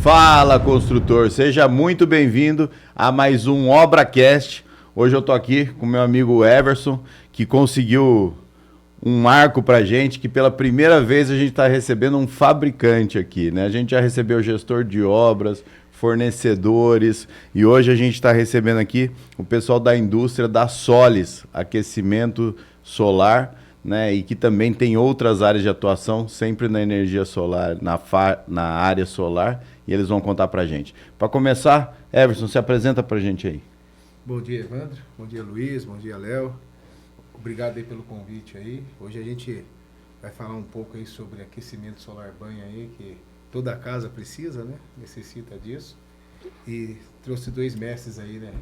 Fala, construtor, seja muito bem-vindo a mais um ObraCast. Hoje eu tô aqui com meu amigo Everson, que conseguiu um marco pra gente, que pela primeira vez a gente está recebendo um fabricante aqui, né? A gente já recebeu gestor de obras, fornecedores, e hoje a gente está recebendo aqui o pessoal da indústria da Solis, aquecimento solar, né? E que também tem outras áreas de atuação, sempre na energia solar, na área solar, e eles vão contar pra gente. Para começar, Everson, se apresenta pra gente aí. Bom dia, Evandro. Bom dia, Luiz. Bom dia, Léo. Obrigado aí pelo convite aí. Hoje a gente vai falar um pouco aí sobre aquecimento solar banho aí, que toda casa precisa, né? Necessita disso. E trouxe dois mestres aí, né?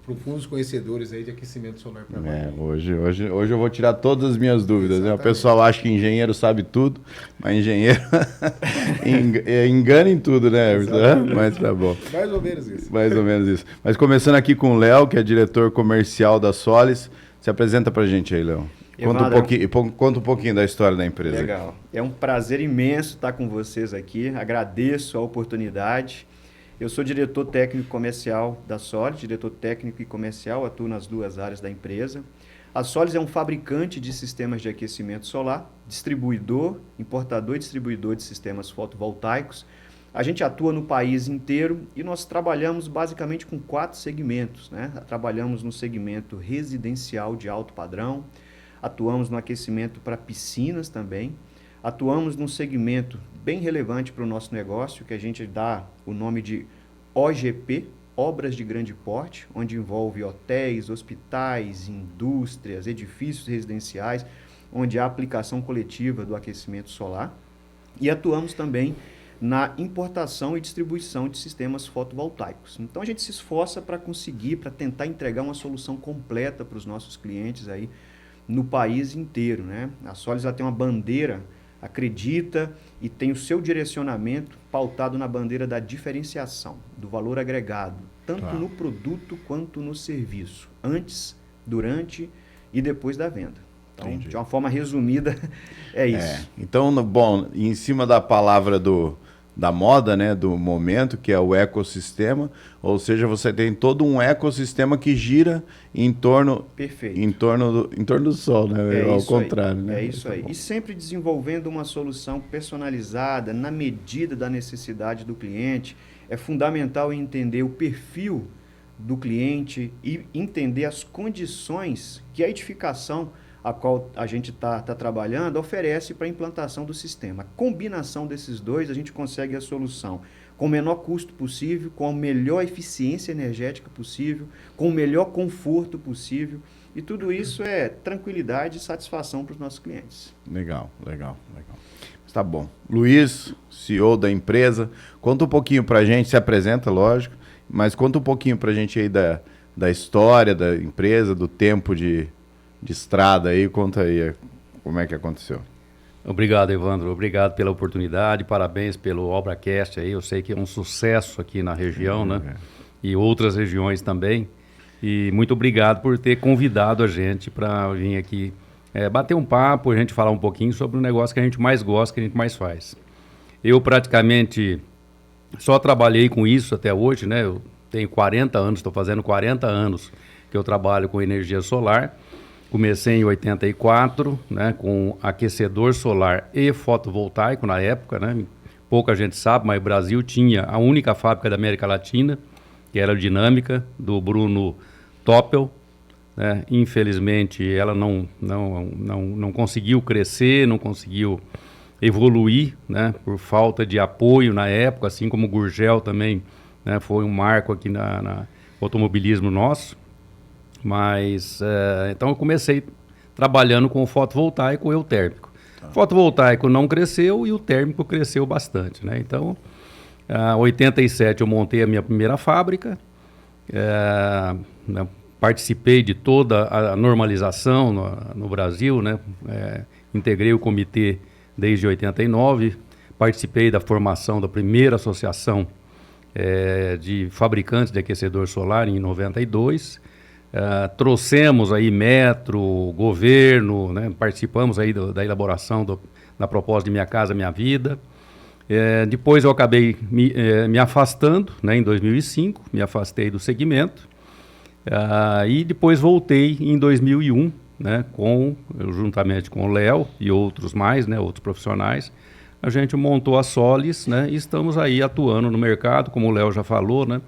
Profundos conhecedores aí de aquecimento solar para banho. Hoje eu vou tirar todas as minhas dúvidas, né? O pessoal acha que engenheiro sabe tudo, mas engenheiro engana em tudo, né, Everson? Mas tá bom. Mais ou menos isso. Mais ou menos isso. Mas começando aqui com o Léo, que é diretor comercial da Solis. Se apresenta pra gente aí, Léo. Conta um pouquinho da história da empresa. Legal. É um prazer imenso estar com vocês aqui. Agradeço a oportunidade. Eu sou diretor técnico comercial da Solis, diretor técnico e comercial, atuo nas duas áreas da empresa. A Solis é um fabricante de sistemas de aquecimento solar, distribuidor, importador e distribuidor de sistemas fotovoltaicos. A gente atua no país inteiro e nós trabalhamos basicamente com 4 segmentos, né? Trabalhamos no segmento residencial de alto padrão, atuamos no aquecimento para piscinas também, atuamos num segmento bem relevante para o nosso negócio, que a gente dá o nome de OGP, Obras de Grande Porte, onde envolve hotéis, hospitais, indústrias, edifícios residenciais, onde há aplicação coletiva do aquecimento solar. E atuamos também na importação e distribuição de sistemas fotovoltaicos. Então a gente se esforça para tentar entregar uma solução completa para os nossos clientes aí no país inteiro, né? A Solis tem uma bandeira, acredita e tem o seu direcionamento pautado na bandeira da diferenciação, do valor agregado, tanto no produto quanto no serviço, antes, durante e depois da venda. Então, de uma forma resumida, é isso. Então, bom, em cima da palavra da moda, né, do momento, que é o ecossistema, ou seja, você tem todo um ecossistema que gira em torno do sol, né? Ao contrário, né? É isso aí. E sempre desenvolvendo uma solução personalizada, na medida da necessidade do cliente. É fundamental entender o perfil do cliente e entender as condições que a edificação a qual a gente está trabalhando oferece para a implantação do sistema. A combinação desses dois, a gente consegue a solução com o menor custo possível, com a melhor eficiência energética possível, com o melhor conforto possível. E tudo isso é tranquilidade e satisfação para os nossos clientes. Legal. Tá bom. Luiz, CEO da empresa, conta um pouquinho para a gente, se apresenta, lógico, mas conta um pouquinho para a gente aí da história da empresa, do tempo de estrada aí, conta aí como é que aconteceu. Obrigado, Evandro, obrigado pela oportunidade, parabéns pelo ObraCast aí, eu sei que é um sucesso aqui na região, né? E outras regiões também, e muito obrigado por ter convidado a gente para vir aqui bater um papo, a gente falar um pouquinho sobre o negócio que a gente mais gosta, que a gente mais faz. Eu praticamente só trabalhei com isso até hoje, né? Eu tenho 40 anos, estou fazendo 40 anos que eu trabalho com energia solar. Comecei em 84, né, com aquecedor solar e fotovoltaico na época, né? Pouca gente sabe, mas o Brasil tinha a única fábrica da América Latina, que era a Dinâmica, do Bruno Toppel, né? Infelizmente, ela não conseguiu crescer, não conseguiu evoluir, né, por falta de apoio na época, assim como o Gurgel também, né, foi um marco aqui na automobilismo nosso. Mas, então eu comecei trabalhando com o fotovoltaico e o térmico. O fotovoltaico não cresceu e o térmico cresceu bastante, né? Então, em 87 eu montei a minha primeira fábrica, participei de toda a normalização no Brasil, né? Integrei o comitê desde 89, participei da formação da primeira associação de fabricantes de aquecedor solar em 92. Trouxemos aí metro, governo, né? Participamos aí da elaboração da proposta de Minha Casa Minha Vida. Depois eu acabei me afastando, né, em 2005, me afastei do segmento. E depois voltei em 2001, né, juntamente com o Léo e outros mais, né, outros profissionais. A gente montou a Solis, né, e estamos aí atuando no mercado, como o Léo já falou, né,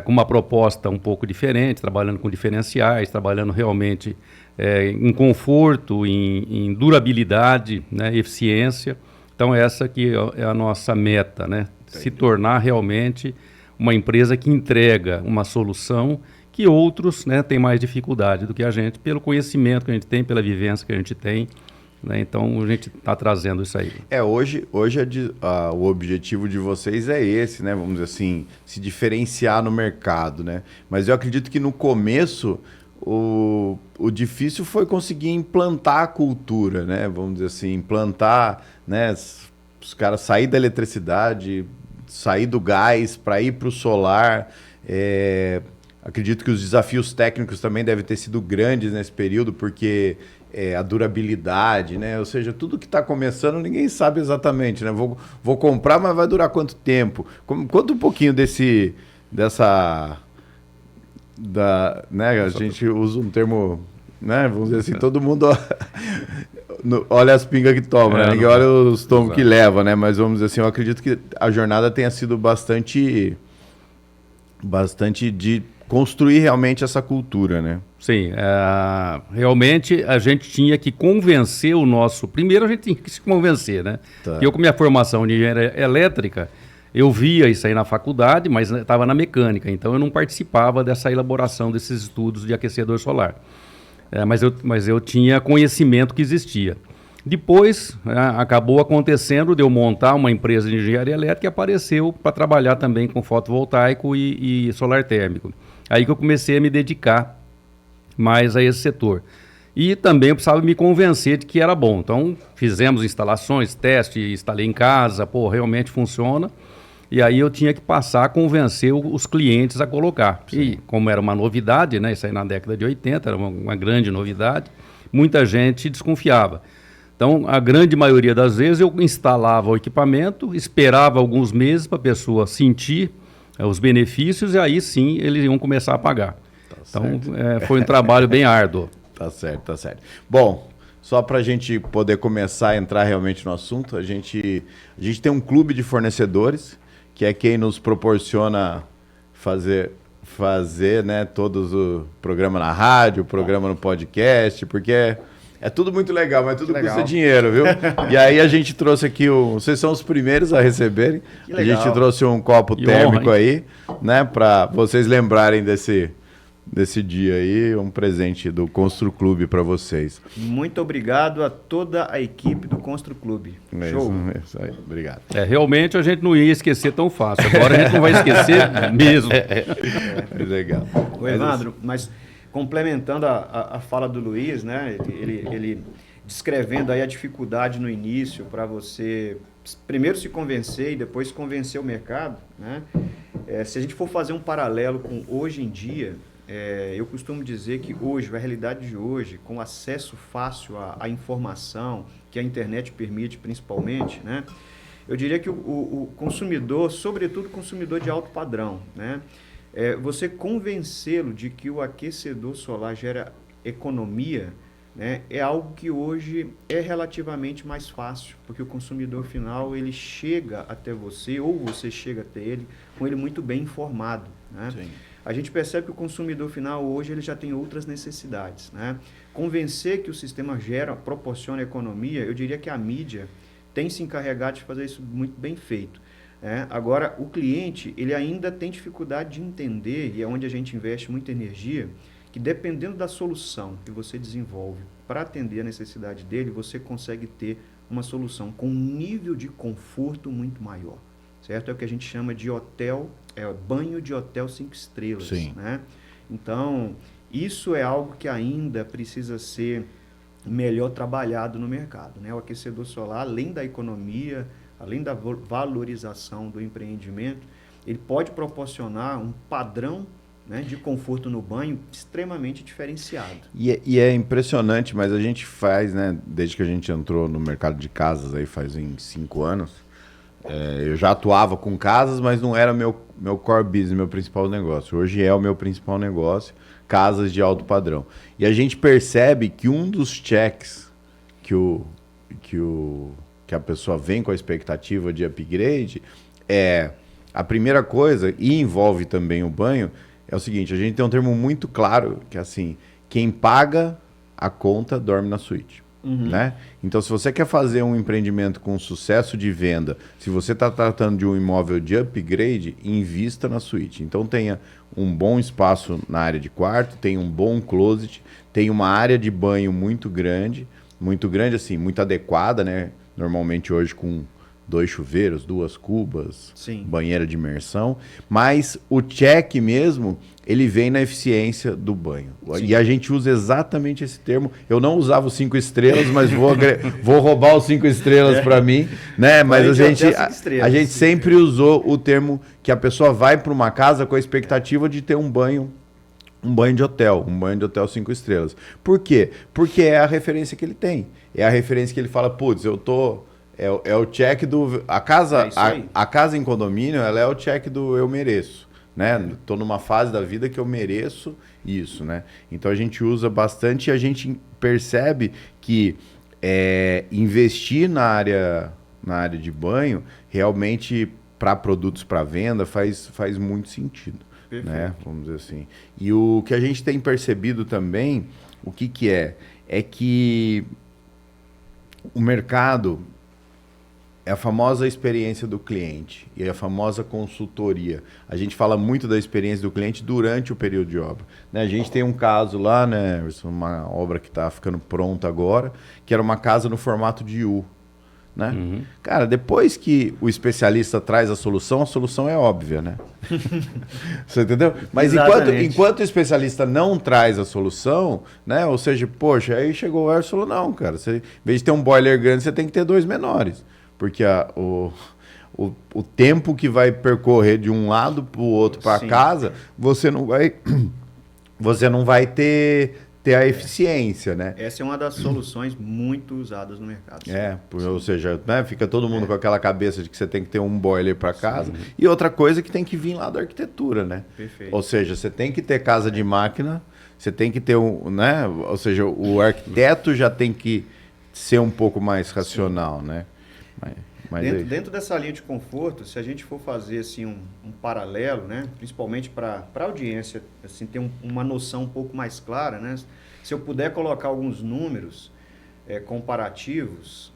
com uma proposta um pouco diferente, trabalhando com diferenciais, trabalhando realmente em conforto, em durabilidade, né, eficiência. Então essa aqui é a nossa meta, né, se tornar realmente uma empresa que entrega uma solução que outros, né, têm mais dificuldade do que a gente, pelo conhecimento que a gente tem, pela vivência que a gente tem, né? Então a gente está trazendo isso aí. Hoje o objetivo de vocês é esse, né? Vamos dizer assim, se diferenciar no mercado, né? Mas eu acredito que no começo o difícil foi conseguir implantar a cultura, né? Vamos dizer assim, implantar, né? Os caras sair da eletricidade, sair do gás para ir para o solar. Acredito que os desafios técnicos também devem ter sido grandes nesse período, porque a durabilidade, né? Ou seja, tudo que está começando ninguém sabe exatamente, né? Vou comprar, mas vai durar quanto tempo? Conta um pouquinho né? A gente usa um termo, né? Vamos dizer assim, todo mundo olha as pingas que toma, né? Ninguém olha os tomos que leva, né? Mas vamos dizer assim, eu acredito que a jornada tenha sido bastante de construir realmente essa cultura, né? Sim, realmente a gente tinha que convencer o nosso... Primeiro a gente tinha que se convencer, né? Tá. Eu, com minha formação de engenharia elétrica, eu via isso aí na faculdade, mas estava na mecânica, então eu não participava dessa elaboração desses estudos de aquecedor solar. Mas eu tinha conhecimento que existia. Depois, acabou acontecendo de eu montar uma empresa de engenharia elétrica e apareceu para trabalhar também com fotovoltaico e solar térmico. Aí que eu comecei a me dedicar mais a esse setor. E também eu precisava me convencer de que era bom. Então, fizemos instalações, teste, instalei em casa, realmente funciona. E aí eu tinha que passar a convencer os clientes a colocar. Sim. E como era uma novidade, né, isso aí na década de 80, era uma grande novidade, muita gente desconfiava. Então, a grande maioria das vezes eu instalava o equipamento, esperava alguns meses para a pessoa sentir os benefícios e aí sim eles iam começar a pagar. Então, foi um trabalho bem árduo. Tá certo. Bom, só para a gente poder começar a entrar realmente no assunto, a gente tem um clube de fornecedores, que é quem nos proporciona fazer, né, todos o programa na rádio, o programa no podcast, porque é tudo muito legal, mas tudo custa dinheiro, viu? E aí a gente trouxe aqui, vocês são os primeiros a receberem, a gente trouxe um copo térmico aí, né, para vocês lembrarem desse dia aí, um presente do Constru Clube para vocês. Muito obrigado a toda a equipe do Constru Clube. Show. Isso aí, obrigado. Realmente a gente não ia esquecer tão fácil. Agora a gente não vai esquecer mesmo. Legal. Ô, Evandro, mas complementando a fala do Luiz, né? Ele descrevendo aí a dificuldade no início para você primeiro se convencer e depois convencer o mercado, né? Se a gente for fazer um paralelo com hoje em dia, eu costumo dizer que hoje, a realidade de hoje, com acesso fácil à informação, que a internet permite principalmente, né? Eu diria que o consumidor, sobretudo o consumidor de alto padrão, né? Você convencê-lo de que o aquecedor solar gera economia, né, é algo que hoje é relativamente mais fácil, porque o consumidor final ele chega até você, ou você chega até ele, com ele muito bem informado, né? Sim. A gente percebe que o consumidor final hoje ele já tem outras necessidades, né? Convencer que o sistema proporciona economia, eu diria que a mídia tem se encarregado de fazer isso muito bem feito. Agora, o cliente ele ainda tem dificuldade de entender, e é onde a gente investe muita energia, que dependendo da solução que você desenvolve para atender a necessidade dele, você consegue ter uma solução com um nível de conforto muito maior, certo? É o que a gente chama de banho de hotel 5 estrelas. Sim. Né? Então, isso é algo que ainda precisa ser melhor trabalhado no mercado, né? O aquecedor solar, além da economia, além da valorização do empreendimento, ele pode proporcionar um padrão, né, de conforto no banho extremamente diferenciado. E é impressionante, mas a gente faz, né, desde que a gente entrou no mercado de casas, aí faz em 5 anos, eu já atuava com casas, mas não era meu core business, meu principal negócio. Hoje é o meu principal negócio, casas de alto padrão. E a gente percebe que um dos checks que a pessoa vem com a expectativa de upgrade é a primeira coisa, e envolve também o banho, é o seguinte: a gente tem um termo muito claro, que é assim, quem paga a conta dorme na suíte. Né? Então, se você quer fazer um empreendimento com sucesso de venda, se você está tratando de um imóvel de upgrade, invista na suíte. Então, tenha um bom espaço na área de quarto, tenha um bom closet, tenha uma área de banho muito grande assim, muito adequada, né? Normalmente hoje com 2 chuveiros, 2 cubas, Sim. banheira de imersão, mas o check mesmo, ele vem na eficiência do banho. Sim. E a gente usa exatamente esse termo. Eu não usava os 5 estrelas, mas vou roubar os 5 estrelas para mim, né? Mas a gente sempre usou o termo que a pessoa vai para uma casa com a expectativa de ter um banho de hotel, 5 estrelas. Por quê? Porque é a referência que ele tem. É a referência que ele fala, putz, eu tô... É o check do... A casa em condomínio, ela é o check do eu mereço, né? Tô numa fase da vida que eu mereço isso, né? Então a gente usa bastante e a gente percebe que investir na área de banho, realmente, para produtos para venda, faz muito sentido. Né? Vamos dizer assim. E o que a gente tem percebido também, o que é? É que o mercado... É a famosa experiência do cliente e a famosa consultoria. A gente fala muito da experiência do cliente durante o período de obra. Né? A gente tem um caso lá, né, uma obra que está ficando pronta agora, que era uma casa no formato de U. Né? Uhum. Cara, depois que o especialista traz a solução é óbvia, né? Você entendeu? Mas enquanto o especialista não traz a solução, né? Ou seja, poxa, aí chegou o Erson e falou, não, cara, você, em vez de ter um boiler grande, você tem que ter 2 menores. Porque o tempo que vai percorrer de um lado para o outro para casa, você não vai ter a eficiência, né? Essa é uma das soluções muito usadas no mercado. Ou seja, né, fica todo mundo com aquela cabeça de que você tem que ter um boiler para casa. Sim. E outra coisa que tem que vir lá da arquitetura, né? Perfeito. Ou seja, você tem que ter casa de máquina, você tem que ter né? Ou seja, o arquiteto já tem que ser um pouco mais racional, né? Dentro dessa linha de conforto, se a gente for fazer assim, um paralelo, né, principalmente para a audiência assim, ter uma noção um pouco mais clara, né, se eu puder colocar alguns números comparativos,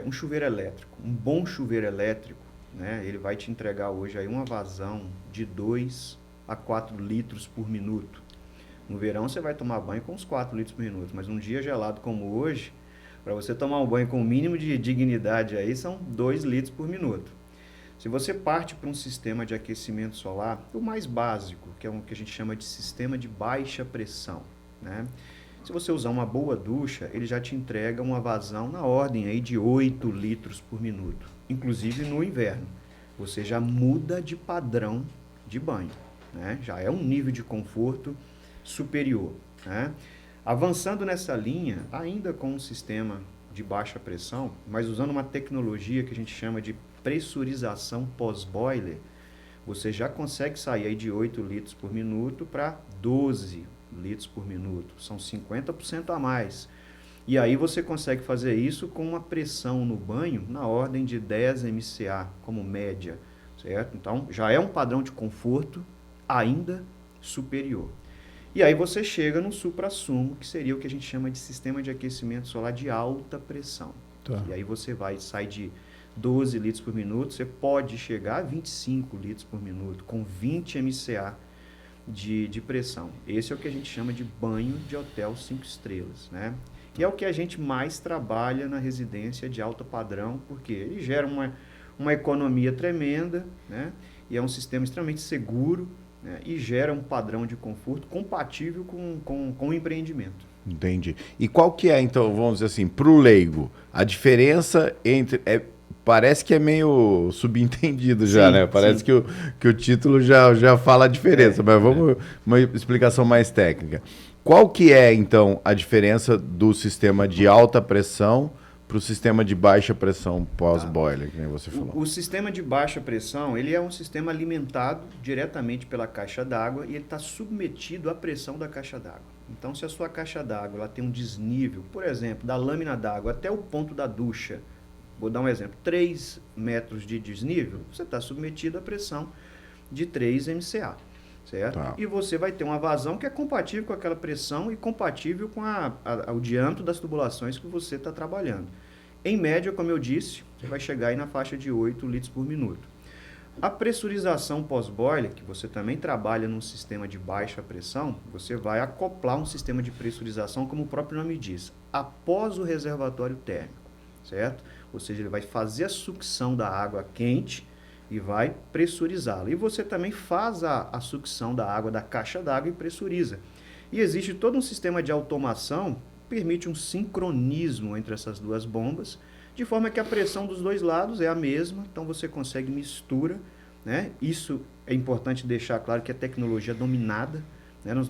um chuveiro elétrico, um bom chuveiro elétrico, né, ele vai te entregar hoje aí uma vazão de 2 a 4 litros por minuto. No verão você vai tomar banho com uns 4 litros por minuto, mas num dia gelado como hoje, para você tomar um banho com o mínimo de dignidade aí, são 2 litros por minuto. Se você parte para um sistema de aquecimento solar, o mais básico, que é o que a gente chama de sistema de baixa pressão, né? Se você usar uma boa ducha, ele já te entrega uma vazão na ordem aí de 8 litros por minuto. Inclusive no inverno. Você já muda de padrão de banho, né? Já é um nível de conforto superior, né? Avançando nessa linha, ainda com um sistema de baixa pressão, mas usando uma tecnologia que a gente chama de pressurização pós-boiler, você já consegue sair aí de 8 litros por minuto para 12 litros por minuto. São 50% a mais. E aí você consegue fazer isso com uma pressão no banho na ordem de 10 MCA como média, certo? Então, já é um padrão de conforto ainda superior. E aí você chega no suprassumo, que seria o que a gente chama de sistema de aquecimento solar de alta pressão. Tá. E aí você sai de 12 litros por minuto, você pode chegar a 25 litros por minuto, com 20 MCA de pressão. Esse é o que a gente chama de banho de hotel 5 estrelas, né? E é o que a gente mais trabalha na residência de alto padrão, porque ele gera uma economia tremenda, né? E é um sistema extremamente seguro, né? E gera um padrão de conforto compatível com o empreendimento. Entendi. E qual que é, então, vamos dizer assim, para o leigo, a diferença entre... Parece que é meio subentendido já, sim, né? Parece que o título já fala a diferença, mas vamos uma explicação mais técnica. Qual que é, então, a diferença do sistema de alta pressão o sistema de baixa pressão pós-boiler, que nem você falou? O sistema de baixa pressão, ele é um sistema alimentado diretamente pela caixa d'água e ele está submetido à pressão da caixa d'água. Então, se a sua caixa d'água ela tem um desnível, por exemplo, da lâmina d'água até o ponto da ducha, vou dar um exemplo, 3 metros de desnível, você está submetido à pressão de 3 MCA, certo? Tá. E você vai ter uma vazão que é compatível com aquela pressão e compatível com o diâmetro das tubulações que você está trabalhando. Em média, como eu disse, você vai chegar aí na faixa de 8 litros por minuto. A pressurização pós-boiler, que você também trabalha num sistema de baixa pressão, você vai acoplar um sistema de pressurização, como o próprio nome diz, após o reservatório térmico, certo? Ou seja, ele vai fazer a sucção da água quente e vai pressurizá-la. E você também faz a sucção da água da caixa d'água e pressuriza. E existe todo um sistema de automação que permite um sincronismo entre essas duas bombas, de forma que a pressão dos dois lados é a mesma, então você consegue mistura, né? Isso é importante deixar claro que é tecnologia dominada, né? Nós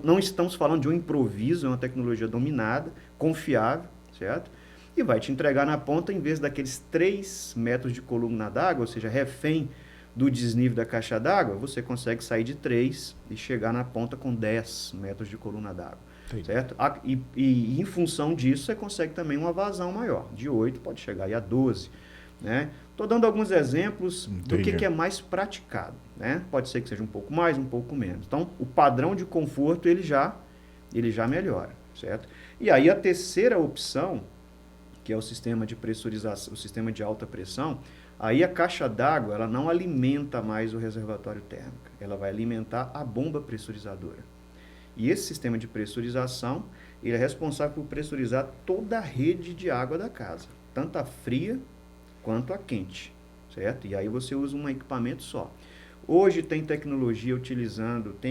não estamos falando de um improviso, é uma tecnologia dominada, confiável, certo? E vai te entregar na ponta, em vez daqueles 3 metros de coluna d'água, ou seja, refém do desnível da caixa d'água, você consegue sair de 3 e chegar na ponta com 10 metros de coluna d'água. Certo? E em função disso, você consegue também uma vazão maior. De 8 pode chegar aí a 12. Né? Estou dando alguns exemplos do que é mais praticado. Né? Pode ser que seja um pouco mais, um pouco menos. Então, o padrão de conforto ele já melhora. Certo? E aí a terceira opção, que é o sistema de pressurização, o sistema de alta pressão, aí a caixa d'água ela não alimenta mais o reservatório térmico. Ela vai alimentar a bomba pressurizadora. E esse sistema de pressurização, ele é responsável por pressurizar toda a rede de água da casa, tanto a fria quanto a quente, certo? E aí você usa um equipamento só. Hoje tem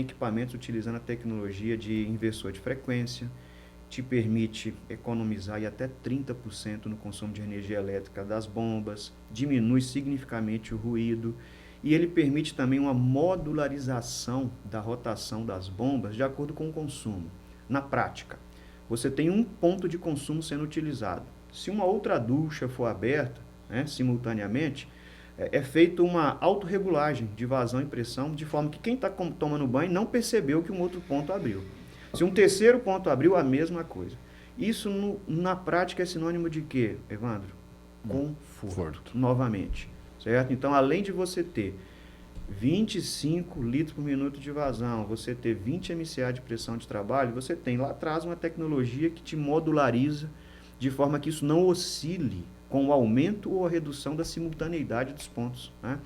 equipamentos utilizando a tecnologia de inversor de frequência, te permite economizar aí até 30% no consumo de energia elétrica das bombas, diminui significativamente o ruído, e ele permite também uma modularização da rotação das bombas de acordo com o consumo. Na prática, você tem um ponto de consumo sendo utilizado. Se uma outra ducha for aberta, né, simultaneamente, é feita uma autorregulagem de vazão e pressão, de forma que quem está tomando banho não percebeu que um outro ponto abriu. Se um terceiro ponto abriu, a mesma coisa. Isso, na prática, é sinônimo de quê, Evandro? Conforto. Novamente. Certo? Então, além de você ter 25 litros por minuto de vazão, você ter 20 MCA de pressão de trabalho, você tem lá atrás uma tecnologia que te modulariza de forma que isso não oscile com o aumento ou a redução da simultaneidade dos pontos. Né?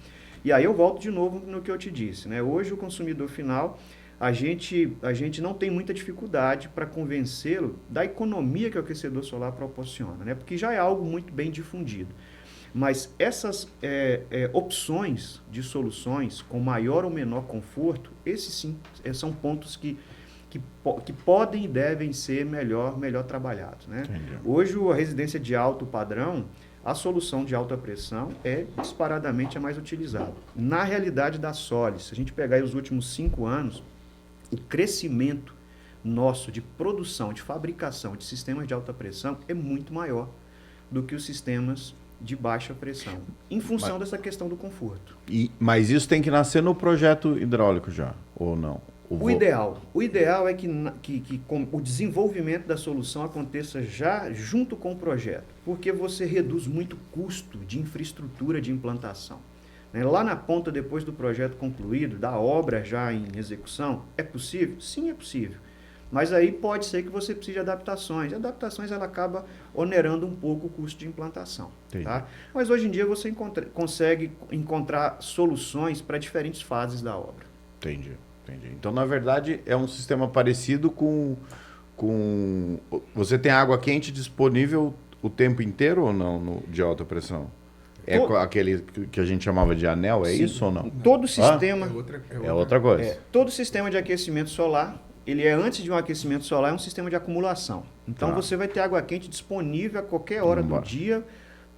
E aí eu volto de novo no que eu te disse. Né? Hoje o consumidor final, a gente não tem muita dificuldade para convencê-lo da economia que o aquecedor solar proporciona, né? Porque já é algo muito bem difundido. Mas essas opções de soluções com maior ou menor conforto, esses sim são pontos que podem e devem ser melhor trabalhados. Né? Hoje, a residência de alto padrão, a solução de alta pressão é disparadamente a mais utilizada. Na realidade da Solis, se a gente pegar aí os últimos 5 anos, o crescimento nosso de produção, de fabricação de sistemas de alta pressão é muito maior do que os sistemas de baixa pressão, em função dessa questão do conforto. Mas isso tem que nascer no projeto hidráulico já, ou não? O ideal é que o desenvolvimento da solução aconteça já junto com o projeto, porque você reduz muito o custo de infraestrutura de implantação. Lá na ponta, depois do projeto concluído, da obra já em execução, é possível? Sim, é possível. Mas aí pode ser que você precise de adaptações. E adaptações ela acaba onerando um pouco o custo de implantação. Tá? Mas hoje em dia você consegue encontrar soluções para diferentes fases da obra. Entendi. Então, na verdade, é um sistema parecido com... Você tem água quente disponível o tempo inteiro ou não de alta pressão? É aquele que a gente chamava de anel, é Sim. Isso ou não? Todo sistema... É outra coisa. Todo sistema de aquecimento solar, ele é antes de um aquecimento solar, é um sistema de acumulação. Então, você vai ter água quente disponível a qualquer hora do dia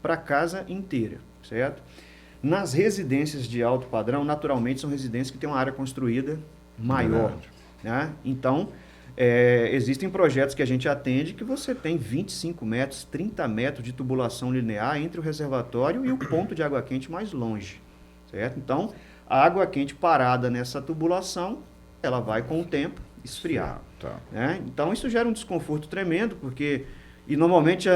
para a casa inteira, certo? Nas residências de alto padrão, naturalmente, são residências que têm uma área construída maior. Né? Então, Existem projetos que a gente atende que você tem 25 metros, 30 metros de tubulação linear entre o reservatório e o ponto de água quente mais longe, certo? Então, a água quente parada nessa tubulação, ela vai com o tempo esfriar. Tá. Né? Então, isso gera um desconforto tremendo, porque... E normalmente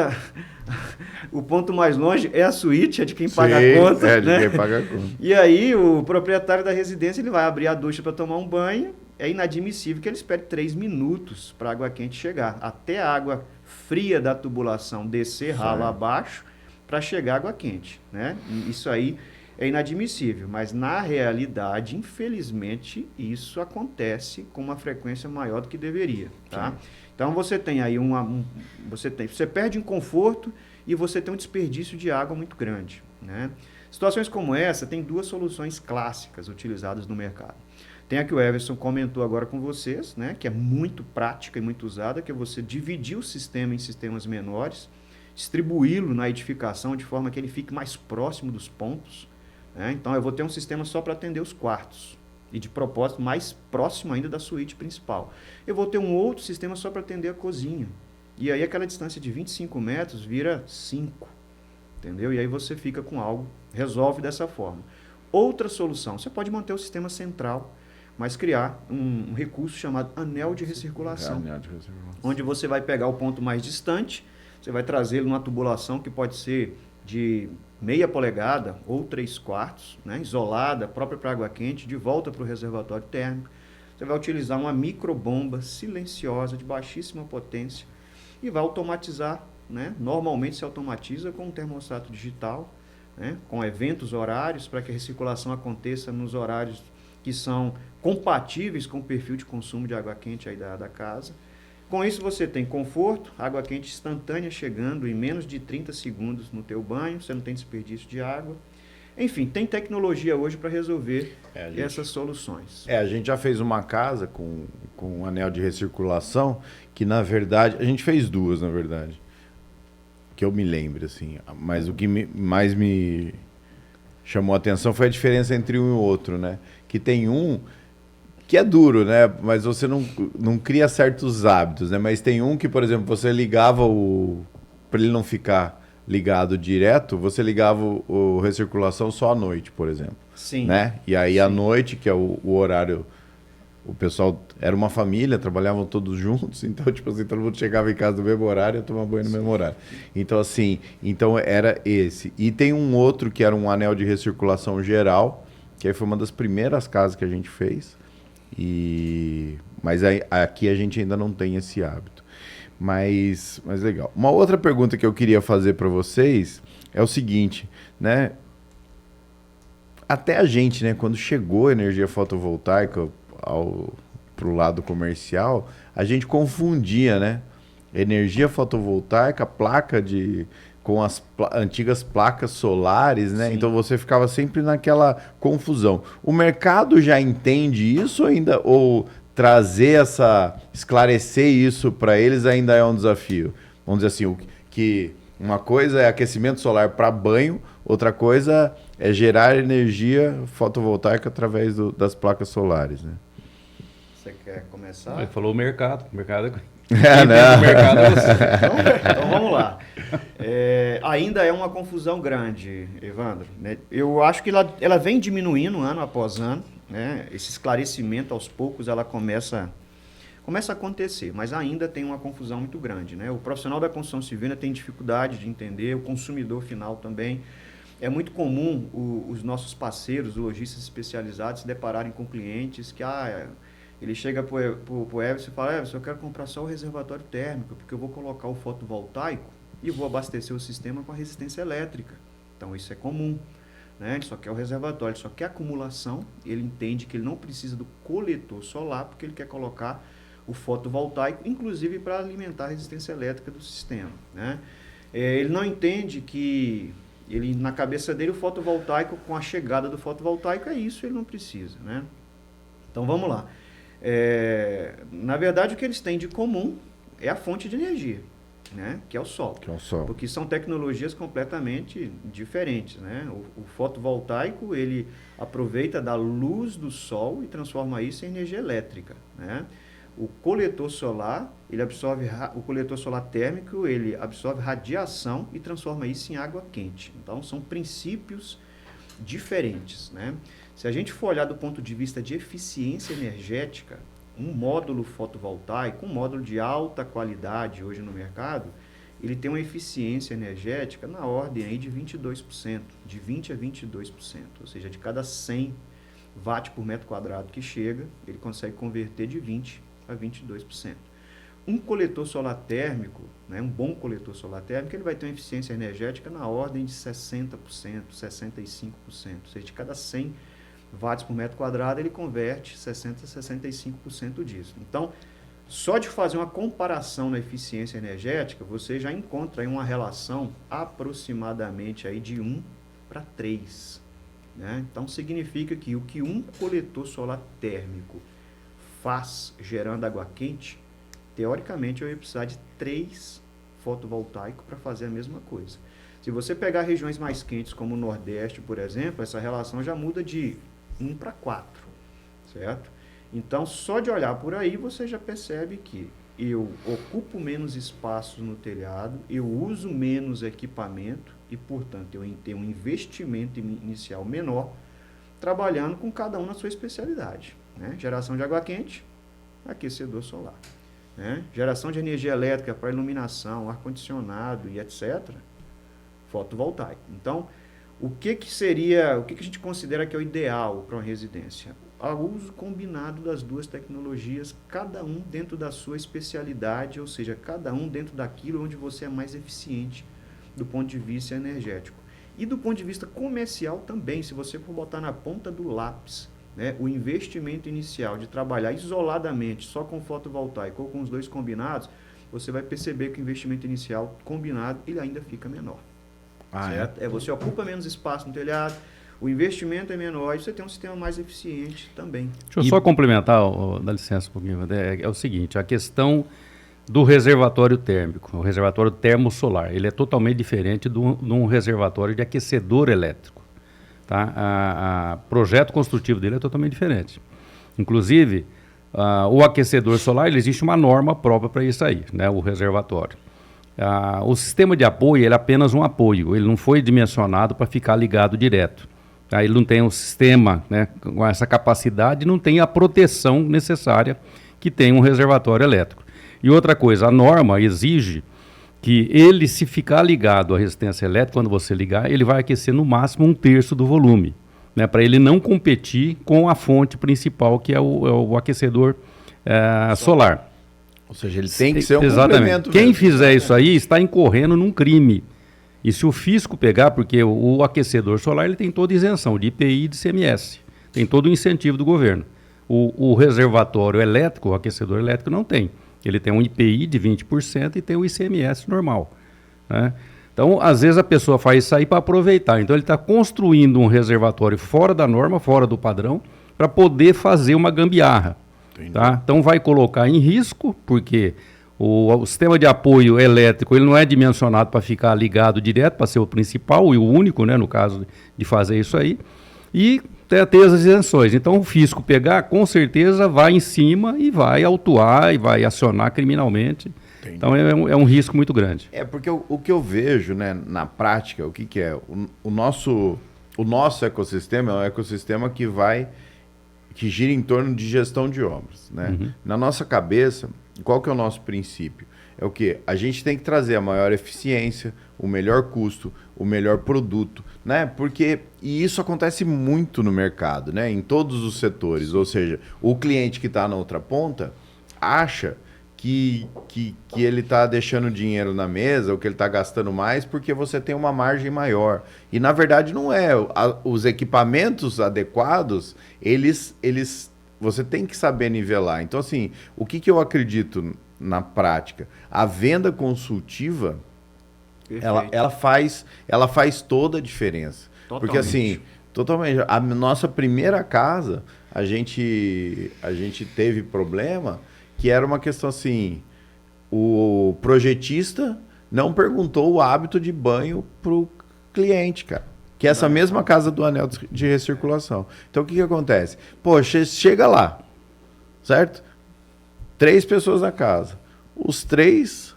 o ponto mais longe é a suíte, é de quem paga a conta. É, de né? quem paga a conta. E aí o proprietário da residência ele vai abrir a ducha para tomar um banho. É inadmissível que ele espere 3 minutos para a água quente chegar. Até a água fria da tubulação descer ralo abaixo para chegar a água quente. Né? E isso aí é inadmissível. Mas na realidade, infelizmente, isso acontece com uma frequência maior do que deveria. Tá? Então você tem aí você perde em conforto e você tem um desperdício de água muito grande. Né? Situações como essa tem 2 soluções clássicas utilizadas no mercado. Tem a que o Everson comentou agora com vocês, né, que é muito prática e muito usada, que é você dividir o sistema em sistemas menores, distribuí-lo na edificação de forma que ele fique mais próximo dos pontos. Né? Então eu vou ter um sistema só para atender os quartos. E de propósito mais próximo ainda da suíte principal. Eu vou ter um outro sistema só para atender a cozinha. E aí aquela distância de 25 metros vira 5. Entendeu? E aí você fica com algo, resolve dessa forma. Outra solução, você pode manter o sistema central, mas criar um recurso chamado anel de recirculação. Onde você vai pegar o ponto mais distante, você vai trazê-lo numa tubulação que pode ser de meia polegada ou 3/4, né, isolada, própria para água quente, de volta para o reservatório térmico. Você vai utilizar uma microbomba silenciosa, de baixíssima potência, e vai automatizar. Né? Normalmente se automatiza com um termostato digital, né, com eventos horários, para que a recirculação aconteça nos horários que são compatíveis com o perfil de consumo de água quente aí da casa. Com isso você tem conforto, água quente instantânea chegando em menos de 30 segundos no teu banho, você não tem desperdício de água. Enfim, tem tecnologia hoje para resolver essas soluções. A gente já fez uma casa com um anel de recirculação, que na verdade, a gente fez 2 na verdade, que eu me lembro assim, mas o que mais me chamou a atenção foi a diferença entre um e o outro, né? Que tem um que é duro, né? Mas você não cria certos hábitos, né? Mas tem um que, por exemplo, você ligava para ele não ficar ligado direto, você ligava o recirculação só à noite, por exemplo. Sim. Né? E aí à noite, que é o horário, o pessoal era uma família, trabalhavam todos juntos, então tipo assim, todo mundo chegava em casa no mesmo horário e tomava banho no mesmo horário. Então assim, era esse. E tem um outro que era um anel de recirculação geral, que aí foi uma das primeiras casas que a gente fez. Mas aqui a gente ainda não tem esse hábito. Mas legal. Uma outra pergunta que eu queria fazer para vocês é o seguinte, né? Até a gente, né, quando chegou a energia fotovoltaica para o lado comercial, a gente confundia, né? Energia fotovoltaica, com as antigas placas solares, né? Sim. Então você ficava sempre naquela confusão. O mercado já entende isso ainda, ou esclarecer isso para eles ainda é um desafio? Vamos dizer assim, que uma coisa é aquecimento solar para banho, outra coisa é gerar energia fotovoltaica através das placas solares, né? Você quer começar? Ele falou o mercado. O mercado não. O mercado é você. Então vamos lá. Ainda é uma confusão grande, Evandro. Né? Eu acho que ela vem diminuindo ano após ano. Né? Esse esclarecimento, aos poucos, ela começa a acontecer, mas ainda tem uma confusão muito grande. Né? O profissional da construção civil ainda tem dificuldade de entender, o consumidor final também. É muito comum os nossos parceiros, os lojistas especializados, se depararem com clientes que... Ele chega para o Everson e fala: Everson, eu quero comprar só o reservatório térmico, porque eu vou colocar o fotovoltaico e vou abastecer o sistema com a resistência elétrica. Então isso é comum. Né? Ele só quer o reservatório, ele só quer acumulação. Ele entende que ele não precisa do coletor solar, porque ele quer colocar o fotovoltaico, inclusive para alimentar a resistência elétrica do sistema. Né? Ele não entende que, na cabeça dele, o fotovoltaico, com a chegada do fotovoltaico, é isso, ele não precisa. Né? Então vamos lá. Na verdade, o que eles têm de comum é a fonte de energia, né? Que é o sol. Porque são tecnologias completamente diferentes. Né? O fotovoltaico, ele aproveita da luz do sol e transforma isso em energia elétrica. Né? O coletor solar, o coletor solar térmico, ele absorve radiação e transforma isso em água quente. Então, são princípios diferentes, né? Se a gente for olhar do ponto de vista de eficiência energética, um módulo fotovoltaico, um módulo de alta qualidade hoje no mercado, ele tem uma eficiência energética na ordem aí de 22%, de 20% a 22%, ou seja, de cada 100 watts por metro quadrado que chega, ele consegue converter de 20% a 22%. Um coletor solar térmico, né, um bom coletor solar térmico, ele vai ter uma eficiência energética na ordem de 60%, 65%, ou seja, de cada 100 watts por metro quadrado, ele converte 60% a 65% disso. Então, só de fazer uma comparação na eficiência energética, você já encontra aí uma relação aproximadamente aí de 1 para 3. Né? Então, significa que o que um coletor solar térmico faz gerando água quente, teoricamente eu ia precisar de 3 fotovoltaicos para fazer a mesma coisa. Se você pegar regiões mais quentes como o Nordeste, por exemplo, essa relação já muda de 1 para 4, certo? Então, só de olhar por aí, você já percebe que eu ocupo menos espaço no telhado, eu uso menos equipamento e, portanto, eu tenho um investimento inicial menor, trabalhando com cada um na sua especialidade. Né? Geração de água quente, aquecedor solar. Né? Geração de energia elétrica para iluminação, ar-condicionado e etc., fotovoltaico. Então, o que a gente considera que é o ideal para uma residência? O uso combinado das duas tecnologias, cada um dentro da sua especialidade, ou seja, cada um dentro daquilo onde você é mais eficiente do ponto de vista energético. E do ponto de vista comercial também, se você for botar na ponta do lápis, né, o investimento inicial de trabalhar isoladamente só com fotovoltaico ou com os dois combinados, você vai perceber que o investimento inicial combinado ele ainda fica menor. Certo? Você ocupa menos espaço no telhado, o investimento é menor e você tem um sistema mais eficiente também. Deixa eu só complementar, dá licença um pouquinho, é o seguinte, a questão do reservatório térmico, o reservatório termosolar, ele é totalmente diferente de um reservatório de aquecedor elétrico. Tá? O projeto construtivo dele é totalmente diferente. Inclusive, o aquecedor solar, ele existe uma norma própria para isso aí, né? O reservatório. O sistema de apoio ele é apenas um apoio, ele não foi dimensionado para ficar ligado direto. Tá? Ele não tem um sistema, né, com essa capacidade, não tem a proteção necessária que tem um reservatório elétrico. E outra coisa, a norma exige que ele, se ficar ligado à resistência elétrica, quando você ligar, ele vai aquecer no máximo 1/3 do volume, né, para ele não competir com a fonte principal, que é o aquecedor solar. Ou seja, ele tem que ser um Exatamente. complemento Quem mesmo. fizer isso aí está incorrendo num crime. E se o fisco pegar, porque o aquecedor solar ele tem toda isenção de IPI e de ICMS, tem todo o incentivo do governo. O reservatório elétrico, o aquecedor elétrico não tem. Ele tem um IPI de 20% e tem o ICMS normal. Né? Então, às vezes a pessoa faz isso aí para aproveitar. Então, ele está construindo um reservatório fora da norma, fora do padrão, para poder fazer uma gambiarra. Tá? Então, vai colocar em risco, porque o sistema de apoio elétrico ele não é dimensionado para ficar ligado direto, para ser o principal e o único, né, no caso de fazer isso aí, e ter as isenções. Então, o fisco pegar, com certeza, vai em cima e vai autuar e vai acionar criminalmente. Entendi. Então, é um risco muito grande. Porque o que eu vejo, né, na prática, o que é? O nosso ecossistema é um ecossistema que gira em torno de gestão de obras. Né? Uhum. Na nossa cabeça, qual que é o nosso princípio? É o quê? A gente tem que trazer a maior eficiência, o melhor custo, o melhor produto, né? E isso acontece muito no mercado, né? Em todos os setores. Ou seja, o cliente que está na outra ponta acha que ele está deixando dinheiro na mesa, ou que ele está gastando mais, porque você tem uma margem maior. E, na verdade, não é. Os equipamentos adequados, você tem que saber nivelar. Então, assim, o que eu acredito na prática? A venda consultiva, ela faz toda a diferença. Totalmente. Porque, assim, totalmente. A nossa primeira casa, a gente teve problema, que era uma questão assim, o projetista não perguntou o hábito de banho para o cliente, cara. Que é essa mesma casa do anel de recirculação. Então, o que acontece? Poxa, chega lá, certo? 3 pessoas na casa. Os 3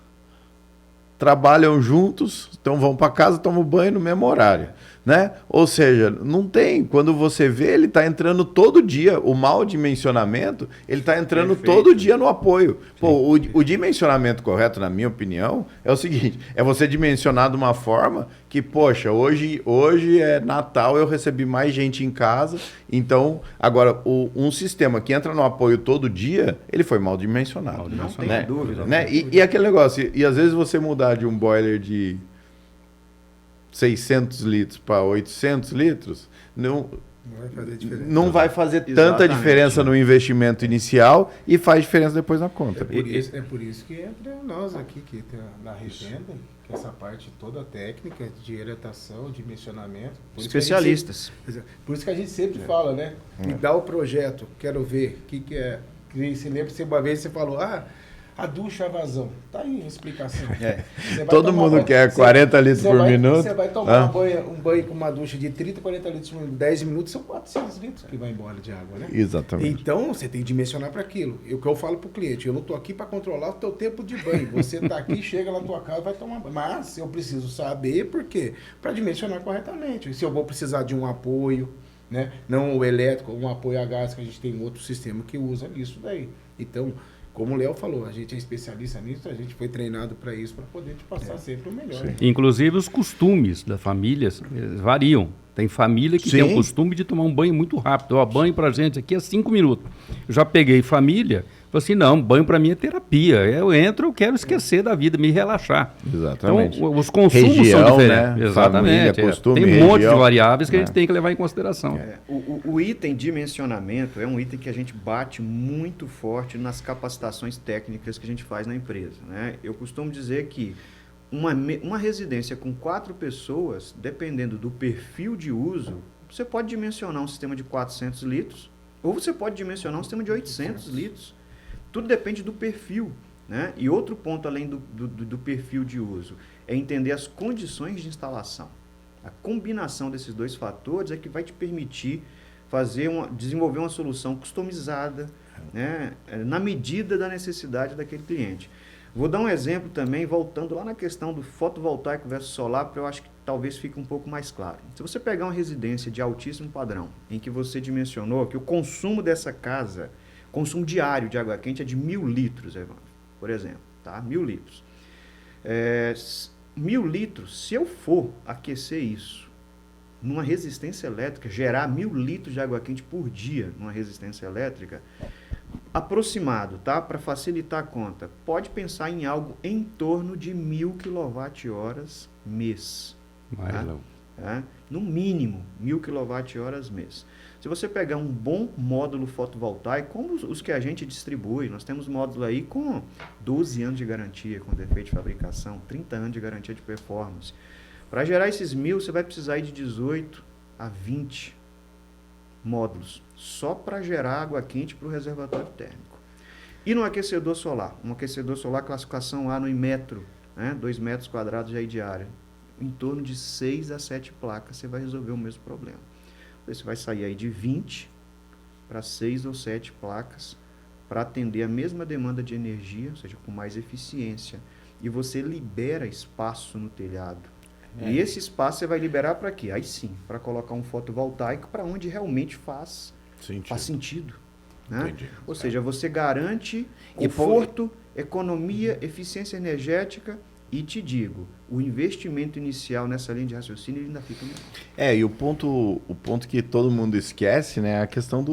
trabalham juntos, então vão para casa, tomam banho no mesmo horário, né? Ou seja, não tem, quando você vê, ele está entrando todo dia, o mau dimensionamento, ele está entrando todo dia no apoio. Pô, o dimensionamento correto, na minha opinião, é o seguinte, é você dimensionar de uma forma que, poxa, hoje é Natal, eu recebi mais gente em casa, então, agora, um sistema que entra no apoio todo dia, ele foi mal dimensionado. Não tem né? dúvida. Né? E aquele negócio, e às vezes você mudar de um boiler de 600 litros para 800 litros, Não vai fazer diferença. não vai fazer tanta Exatamente. diferença no investimento inicial e faz diferença depois na conta. É por isso que entra nós aqui, que tem na revenda, que essa parte toda técnica de orientação, dimensionamento. Por isso que a gente Especialistas. por isso que a gente sempre fala, né? Me dá o projeto, quero ver o que é. Você lembra que uma vez você falou, a ducha a vazão. Tá aí a explicação. Você vai Todo tomar mundo banho- quer 40 litros por minuto. Você vai tomar um banho com uma ducha de 30, 40 litros por minuto, 10 minutos, são 400 litros que vai embora de água, né? Exatamente. Então, você tem que dimensionar para aquilo. O que eu falo para o cliente, eu não estou aqui para controlar o teu tempo de banho. Você está aqui, chega na tua casa, vai tomar banho. Mas eu preciso saber por quê? Para dimensionar corretamente. Se eu vou precisar de um apoio, né? Não o elétrico, um apoio a gás, que a gente tem um outro sistema que usa isso daí. Então, como o Léo falou, a gente é especialista nisso, a gente foi treinado para isso, para poder te passar sempre o melhor. Inclusive os costumes das famílias variam. Tem família que Sim. tem o costume de tomar um banho muito rápido. Ó, banho pra gente aqui é 5 minutos. Eu já peguei família, falei assim, não, banho pra mim é terapia. Eu entro, eu quero esquecer da vida, me relaxar. Exatamente. Então, os consumos Região, são diferentes. né? Exatamente. Família, costume, tem um monte de região. variáveis que a gente É. tem que levar em consideração. O item dimensionamento é um item que a gente bate muito forte nas capacitações técnicas que a gente faz na empresa, né? Eu costumo dizer que uma residência com 4 pessoas, dependendo do perfil de uso, você pode dimensionar um sistema de 400 litros ou você pode dimensionar um sistema de 800 litros. Tudo depende do perfil, né? E outro ponto além do perfil de uso é entender as condições de instalação. A combinação desses 2 fatores é que vai te permitir desenvolver uma solução customizada, né, na medida da necessidade daquele cliente. Vou dar um exemplo também, voltando lá na questão do fotovoltaico versus solar, porque eu acho que talvez fique um pouco mais claro. Se você pegar uma residência de altíssimo padrão, em que você dimensionou que o consumo dessa casa, consumo diário de água quente é de 1.000 litros, Evandro, por exemplo, tá? 1.000 litros. 1.000 litros, se eu for aquecer isso numa resistência elétrica, gerar 1.000 litros de água quente por dia numa resistência elétrica, aproximado, tá? Para facilitar a conta, pode pensar em algo em torno de 1.000 kWh mês. Mas, Tá? No mínimo, 1.000 kWh mês. Se você pegar um bom módulo fotovoltaico, como os que a gente distribui, nós temos módulo aí com 12 anos de garantia, com defeito de fabricação, 30 anos de garantia de performance. Para gerar esses 1.000, você vai precisar de 18 a 20 módulos, só para gerar água quente para o reservatório térmico. E no aquecedor solar? Um aquecedor solar classificação A no metro, né? 2 metros quadrados aí de área. Em torno de 6 a 7 placas, você vai resolver o mesmo problema. Você vai sair aí de 20 para 6 ou 7 placas para atender a mesma demanda de energia, ou seja, com mais eficiência. E você libera espaço no telhado. E esse espaço você vai liberar para quê? Aí sim, para colocar um fotovoltaico para onde realmente faz sentido. Né? Entendi. Ou seja, você garante E conforto, economia, eficiência energética e te digo, o investimento inicial nessa linha de raciocínio ele ainda fica menor. E o ponto que todo mundo esquece, né, é a questão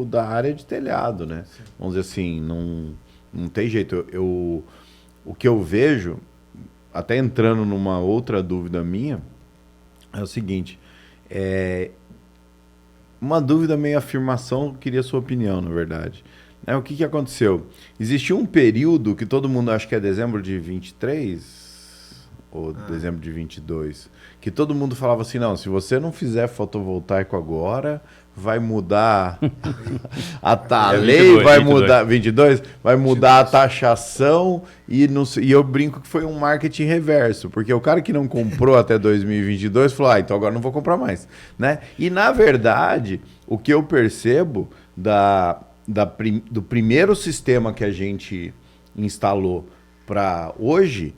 da área de telhado, né? Sim. Vamos dizer assim, não tem jeito. O que eu vejo, até entrando numa outra dúvida minha, é o seguinte, uma dúvida meio afirmação, queria a sua opinião, na verdade. O que aconteceu? Existiu um período que todo mundo, acho que é dezembro de 23 ou dezembro de 22, que todo mundo falava assim, não, se você não fizer fotovoltaico agora, vai mudar a lei, 22, vai 22. mudar, 22, vai mudar a taxação e eu brinco que foi um marketing reverso, porque o cara que não comprou até 2022 falou, então agora não vou comprar mais, né? E na verdade, o que eu percebo do primeiro sistema que a gente instalou para hoje,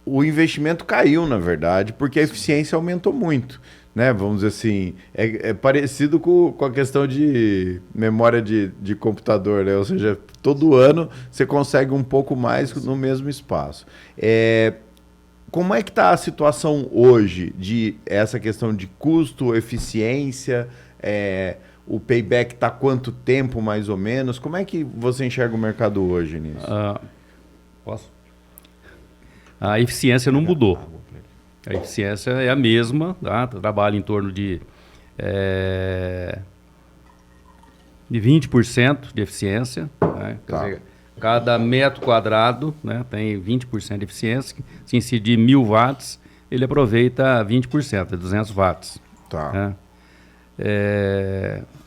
o investimento caiu, na verdade, porque a eficiência aumentou muito. Né? Vamos dizer assim, é parecido com a questão de memória de computador, né? Ou seja, todo ano você consegue um pouco mais no mesmo espaço. Como é que está a situação hoje de essa questão de custo, eficiência, o payback está quanto tempo mais ou menos? Como é que você enxerga o mercado hoje nisso? Posso? A eficiência não mudou. A eficiência é a mesma, tá? Trabalha em torno de 20% de eficiência. Né? Quer dizer, cada metro quadrado, né, tem 20% de eficiência. Se incidir 1.000 watts, ele aproveita 20%, 200 watts. Tá. Né?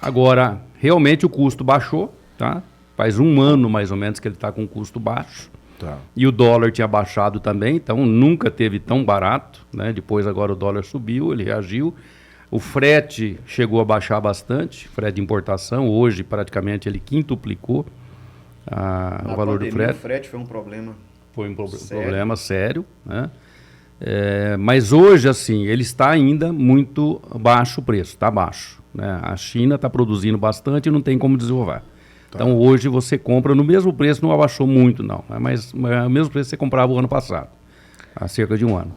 Agora, realmente o custo baixou. Tá? Faz um ano, mais ou menos, que ele está com custo baixo. Tá. E o dólar tinha baixado também, então nunca teve tão barato. Né? Depois agora o dólar subiu, ele reagiu. O frete chegou a baixar bastante, frete de importação. Hoje, praticamente, ele quintuplicou o valor do frete. O frete foi um problema. Foi um problema sério. Né? Mas hoje, assim, ele está ainda muito baixo o preço, está baixo. Né? A China está produzindo bastante e não tem como desenvolver. Então, hoje você compra no mesmo preço, não abaixou muito, não. Mas é o mesmo preço que você comprava o ano passado, há cerca de um ano.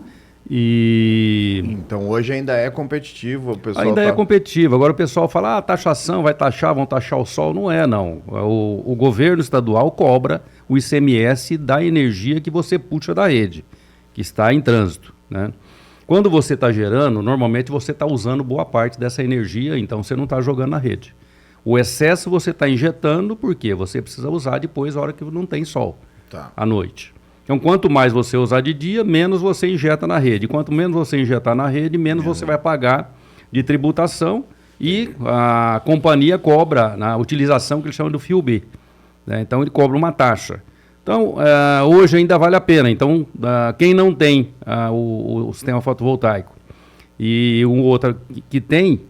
Então, hoje ainda é competitivo, o pessoal ainda é competitivo. Agora o pessoal fala, taxação, vai taxar, vão taxar o sol. Não é, não. O governo estadual cobra o ICMS da energia que você puxa da rede, que está em trânsito, né? Quando você está gerando, normalmente você está usando boa parte dessa energia, então você não está jogando na rede. O excesso você está injetando porque você precisa usar depois, a hora que não tem sol, à noite. Então, quanto mais você usar de dia, menos você injeta na rede. Quanto menos você injetar na rede, menos você vai pagar de tributação e a companhia cobra na utilização que eles chamam do fio B. Né? Então, ele cobra uma taxa. Então, hoje ainda vale a pena. Então, quem não tem o sistema fotovoltaico e o outro que tem,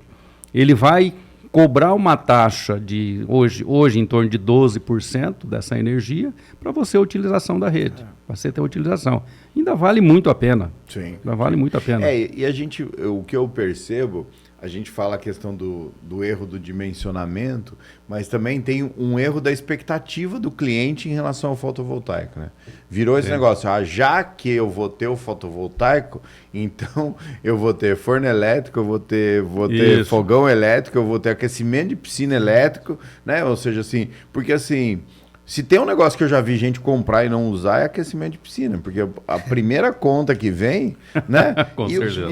ele vai cobrar uma taxa de, hoje em torno de 12% dessa energia para você a utilização da rede, para você ter a utilização. Ainda vale muito a pena. Sim. Ainda vale muito a pena. E o que eu percebo, a gente fala a questão do erro do dimensionamento, mas também tem um erro da expectativa do cliente em relação ao fotovoltaico, né? Virou esse negócio, já que eu vou ter o fotovoltaico, então eu vou ter forno elétrico, eu vou ter fogão elétrico, eu vou ter aquecimento de piscina elétrico, né? Ou seja, assim, porque assim, se tem um negócio que eu já vi gente comprar e não usar, é aquecimento de piscina, porque a primeira conta que vem, né? Com certeza.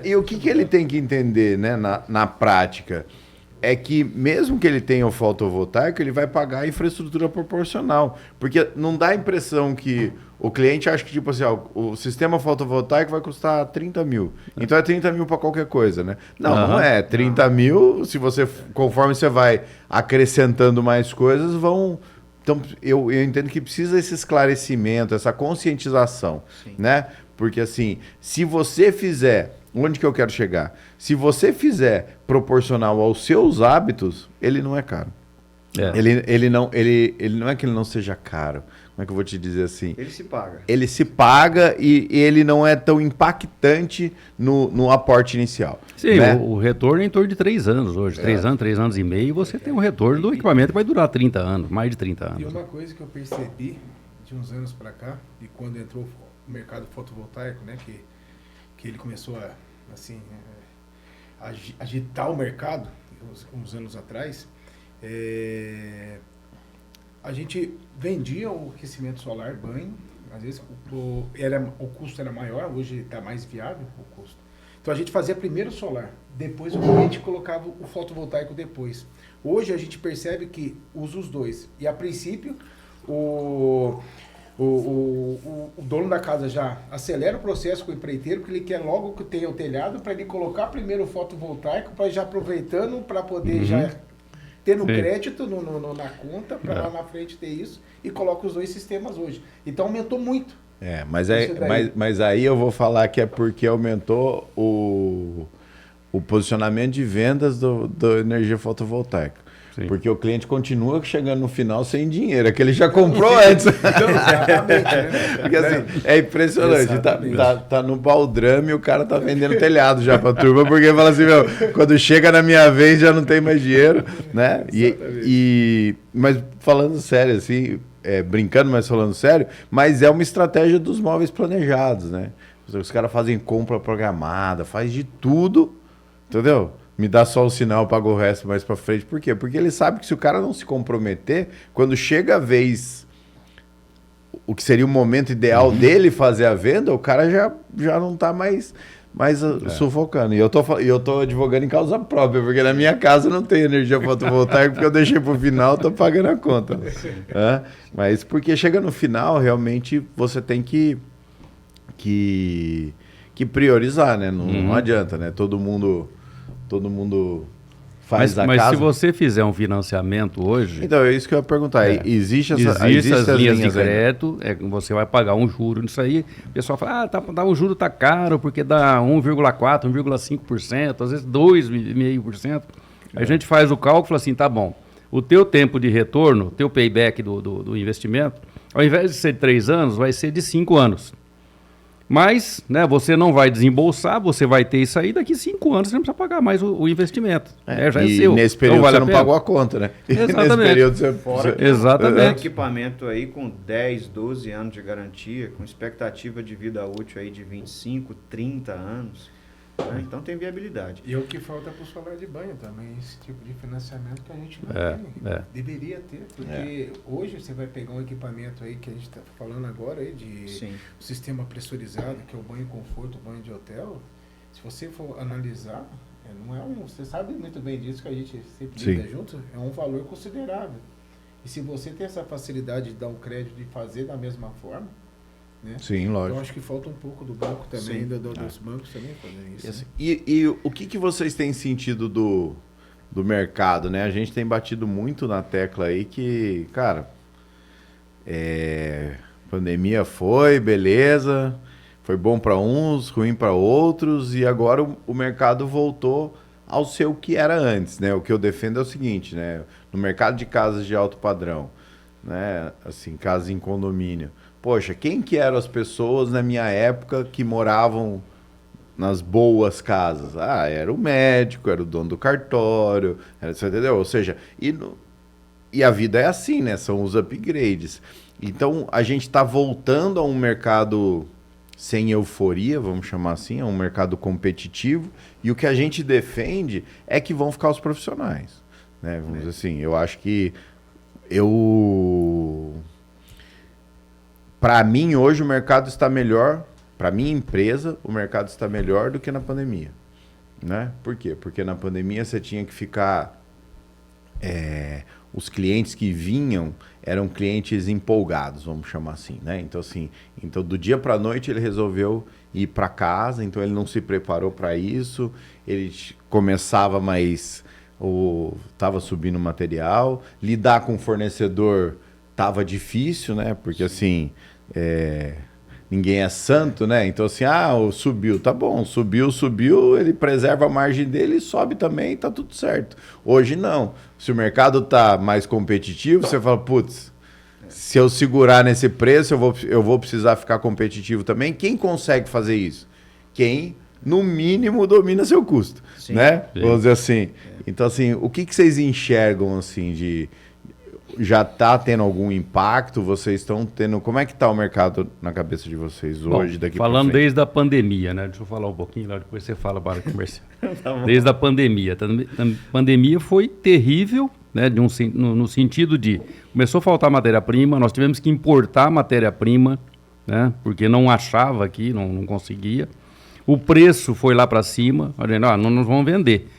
E o que ele tem que entender, né, na prática? É que mesmo que ele tenha o fotovoltaico, ele vai pagar a infraestrutura proporcional. Porque não dá a impressão que o cliente acha que, tipo assim, o sistema fotovoltaico vai custar 30 mil. Então é 30 mil para qualquer coisa, né? Não é. 30 mil, se você, conforme você vai acrescentando mais coisas, vão... Então, eu entendo que precisa esse esclarecimento, essa conscientização, né? Porque, assim, se você fizer... Onde que eu quero chegar? Se você fizer proporcional aos seus hábitos, ele não é caro. Ele não é que ele não seja caro. Como é que eu vou te dizer assim? Ele se paga. Ele se paga e ele não é tão impactante no aporte inicial. Sim, né? o retorno é em torno de 3 anos hoje. 3 anos, 3 anos e meio, você tem um retorno do equipamento que vai durar 30 anos, mais de 30 anos. E uma coisa que eu percebi de uns anos para cá, e quando entrou o mercado fotovoltaico, né, que ele começou a assim, agitar o mercado, uns anos atrás, a gente vendia o aquecimento solar, banho, às vezes o custo era maior, hoje está mais viável o custo. Então a gente fazia primeiro o solar, depois o cliente colocava o fotovoltaico depois. Hoje a gente percebe que usa os dois. E a princípio, o dono da casa já acelera o processo com o empreiteiro, porque ele quer logo que tenha o telhado para ele colocar primeiro o fotovoltaico, para já aproveitando para poder já ter no crédito na conta, para lá na frente ter isso, e coloca os dois sistemas hoje. Então aumentou muito. Mas aí eu vou falar que é porque aumentou o posicionamento de vendas da energia fotovoltaica. Sim. Porque o cliente continua chegando no final sem dinheiro, é que ele já comprou antes. Então, exatamente, né? Porque assim, é impressionante. Tá no baldrame e o cara tá vendendo telhado já pra turma, porque fala assim, meu, quando chega na minha vez já não tem mais dinheiro, né? Mas falando sério, assim, brincando, mas falando sério, mas é uma estratégia dos móveis planejados, né? Os caras fazem compra programada, faz de tudo, entendeu? Me dá só o sinal, paga o resto mais pra frente. Por quê? Porque ele sabe que se o cara não se comprometer, quando chega a vez, o que seria o momento ideal dele fazer a venda, o cara já não tá mais sufocando. E eu tô advogando em causa própria, porque na minha casa não tem energia fotovoltaica, porque eu deixei pro final, tô pagando a conta. Mas porque chega no final, realmente, você tem que priorizar, né? Não adianta, né? Todo mundo faz a mas casa. se você fizer um financiamento hoje... Então, é isso que eu ia perguntar. Existe as linhas de crédito, você vai pagar um juro nisso aí. O pessoal fala, o juro tá caro porque dá 1,4%, 1,5%, às vezes 2,5%. Aí a gente faz o cálculo e fala assim, tá bom, o teu tempo de retorno, o teu payback do investimento, ao invés de ser de 3 anos, vai ser de 5 anos. Mas, né, você não vai desembolsar, você vai ter isso aí, daqui 5 anos você não precisa pagar mais o investimento. Já é seu. Nesse período então, vale você não pagou a conta, né? Exatamente. Nesse período você... Exatamente. Equipamento aí com 10, 12 anos de garantia, com expectativa de vida útil aí de 25, 30 anos. Né? Então tem viabilidade. E o que falta para o solar de banho também, esse tipo de financiamento que a gente não tem. Deveria ter, porque hoje você vai pegar um equipamento aí que a gente está falando agora aí de sistema pressurizado, que é o banho conforto, o banho de hotel. Se você for analisar, não é você sabe muito bem disso que a gente sempre lida junto, é um valor considerável. E se você tem essa facilidade de dar um crédito e fazer da mesma forma, né? Sim, lógico. Então acho que falta um pouco do banco também, dos bancos também fazerem isso. Assim, e o que vocês têm sentido do mercado, né? A gente tem batido muito na tecla aí que, cara, pandemia foi, beleza, foi bom para uns, ruim para outros, e agora o mercado voltou ao ser o que era antes, né? O que eu defendo é o seguinte, né? No mercado de casas de alto padrão, né? Assim, casas em condomínio. Poxa, quem que eram as pessoas na minha época que moravam nas boas casas? Era o médico, era o dono do cartório, você entendeu? Ou seja, e a vida é assim, né? São os upgrades. Então, a gente está voltando a um mercado sem euforia, vamos chamar assim, a um mercado competitivo, e o que a gente defende é que vão ficar os profissionais, né? Vamos dizer assim, eu acho que para mim, hoje, o mercado está melhor, para minha empresa, o mercado está melhor do que na pandemia, né? Por quê? Porque na pandemia você tinha que ficar... os clientes que vinham eram clientes empolgados, vamos chamar assim, né? Então, assim, do dia para a noite ele resolveu ir para casa, então ele não se preparou para isso, ele começava mais... Estava subindo material, lidar com o fornecedor estava difícil, né? Porque, assim... ninguém é santo, né? Então assim, subiu, tá bom, subiu, ele preserva a margem dele e sobe também, tá tudo certo. Hoje não. Se o mercado tá mais competitivo, você fala, putz, se eu segurar nesse preço, eu vou precisar ficar competitivo também. Quem consegue fazer isso? Quem, no mínimo, domina seu custo, né? Sim. Vamos dizer assim. Então assim, o que vocês enxergam assim de... Já está tendo algum impacto? Vocês estão tendo... Como é que está o mercado na cabeça de vocês hoje, daqui para frente? Falando desde a pandemia, né? Deixa eu falar um pouquinho lá, depois você fala para o comercial. Desde a pandemia. A pandemia foi terrível, né? No sentido de... Começou a faltar matéria-prima, nós tivemos que importar matéria-prima, né? Porque não achava aqui, não conseguia. O preço foi lá para cima, não nos vamos vender.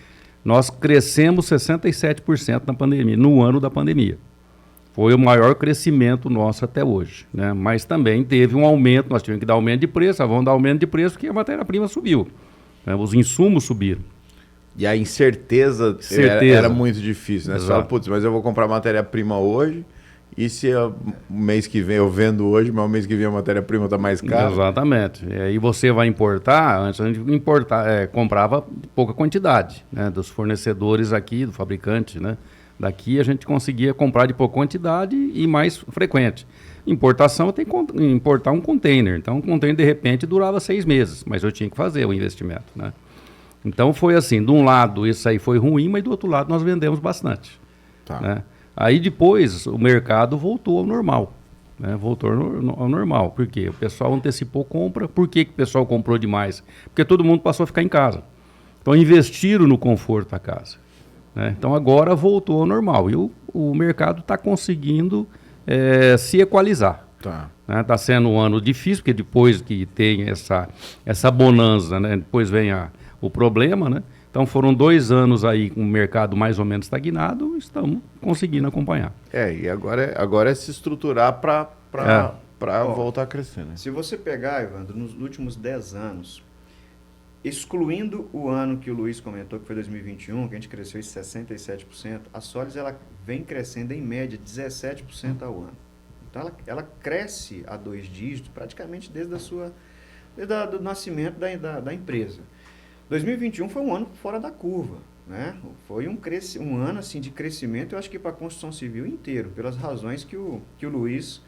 Nós crescemos 67% na pandemia, no ano da pandemia. Foi o maior crescimento nosso até hoje, né? Mas também teve um aumento, nós tivemos que dar aumento de preço, vamos dar aumento de preço porque a matéria-prima subiu, né? Os insumos subiram. E a incerteza era muito difícil, né? Você fala, putz, mas eu vou comprar matéria-prima hoje, e se o mês que vem eu vendo hoje, mas o mês que vem a matéria-prima está mais cara? Exatamente. E aí você vai importar, antes a gente comprava pouca quantidade, né? Dos fornecedores aqui, do fabricante, né? Daqui a gente conseguia comprar de pouca quantidade e mais frequente. Importação, eu tenho que importar um container. Então, um container, de repente, durava 6 meses, mas eu tinha que fazer o investimento, né? Então, foi assim, de um lado, isso aí foi ruim, mas do outro lado, nós vendemos bastante. Tá. Né? Aí, depois, o mercado voltou ao normal. Né? Voltou ao normal. Por quê? O pessoal antecipou compra. Por que o pessoal comprou demais? Porque todo mundo passou a ficar em casa. Então, investiram no conforto da casa. Né? Então, agora voltou ao normal. E o mercado está conseguindo se equalizar. Tá. Está sendo um ano difícil, porque depois que tem essa bonança, né? Depois vem o problema, né? Então foram 2 anos aí com o mercado mais ou menos estagnado, estamos conseguindo acompanhar. E agora é se estruturar para voltar a crescer, né? Se você pegar, Evandro, nos últimos 10 anos, excluindo o ano que o Luiz comentou, que foi 2021, que a gente cresceu em 67%, a Solis ela vem crescendo em média 17% ao ano. Então ela cresce a 2 dígitos praticamente desde o nascimento da empresa. 2021 foi um ano fora da curva, né? Foi um ano assim, de crescimento, eu acho que para a construção civil inteiro, pelas razões que o Luiz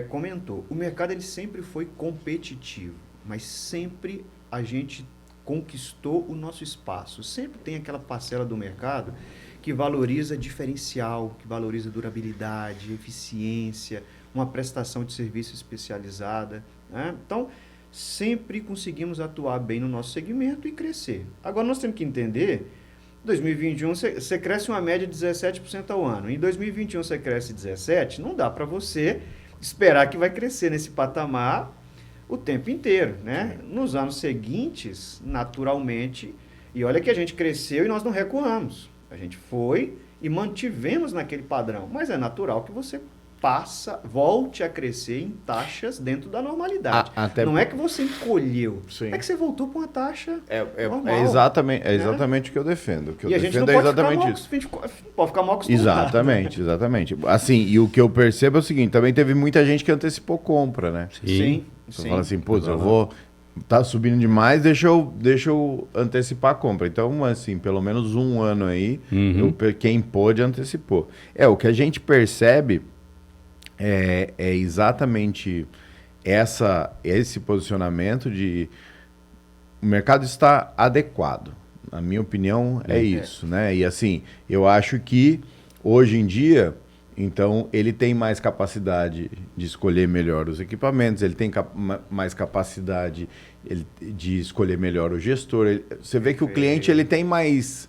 comentou. O mercado ele sempre foi competitivo, mas sempre a gente conquistou o nosso espaço. Sempre tem aquela parcela do mercado que valoriza diferencial, que valoriza durabilidade, eficiência, uma prestação de serviço especializada, né? Então, sempre conseguimos atuar bem no nosso segmento e crescer. Agora, nós temos que entender, em 2021 você cresce uma média de 17% ao ano. Em 2021 você cresce 17%, não dá para você esperar que vai crescer nesse patamar o tempo inteiro, né? Nos anos seguintes, naturalmente, e olha que a gente cresceu e nós não recuamos. A gente foi e mantivemos naquele padrão, mas é natural que você volte a crescer em taxas dentro da normalidade. Não é que você encolheu, é que você voltou para uma taxa normal. É exatamente o que eu defendo. O que eu a gente defendo não é exatamente isso. Pode ficar mal acostumado. Exatamente. Assim, e o que eu percebo é o seguinte, também teve muita gente que antecipou compra, né? Sim. Você fala assim, putz, eu vou... Tá subindo demais, deixa eu antecipar a compra. Então, assim, pelo menos um ano aí, quem pôde antecipou. O que a gente percebe é exatamente esse posicionamento de o mercado está adequado. Na minha opinião, é isso, né? E assim, eu acho que hoje em dia, então, ele tem mais capacidade de escolher melhor os equipamentos, ele tem mais capacidade de escolher melhor o gestor. Você vê que o cliente ele tem mais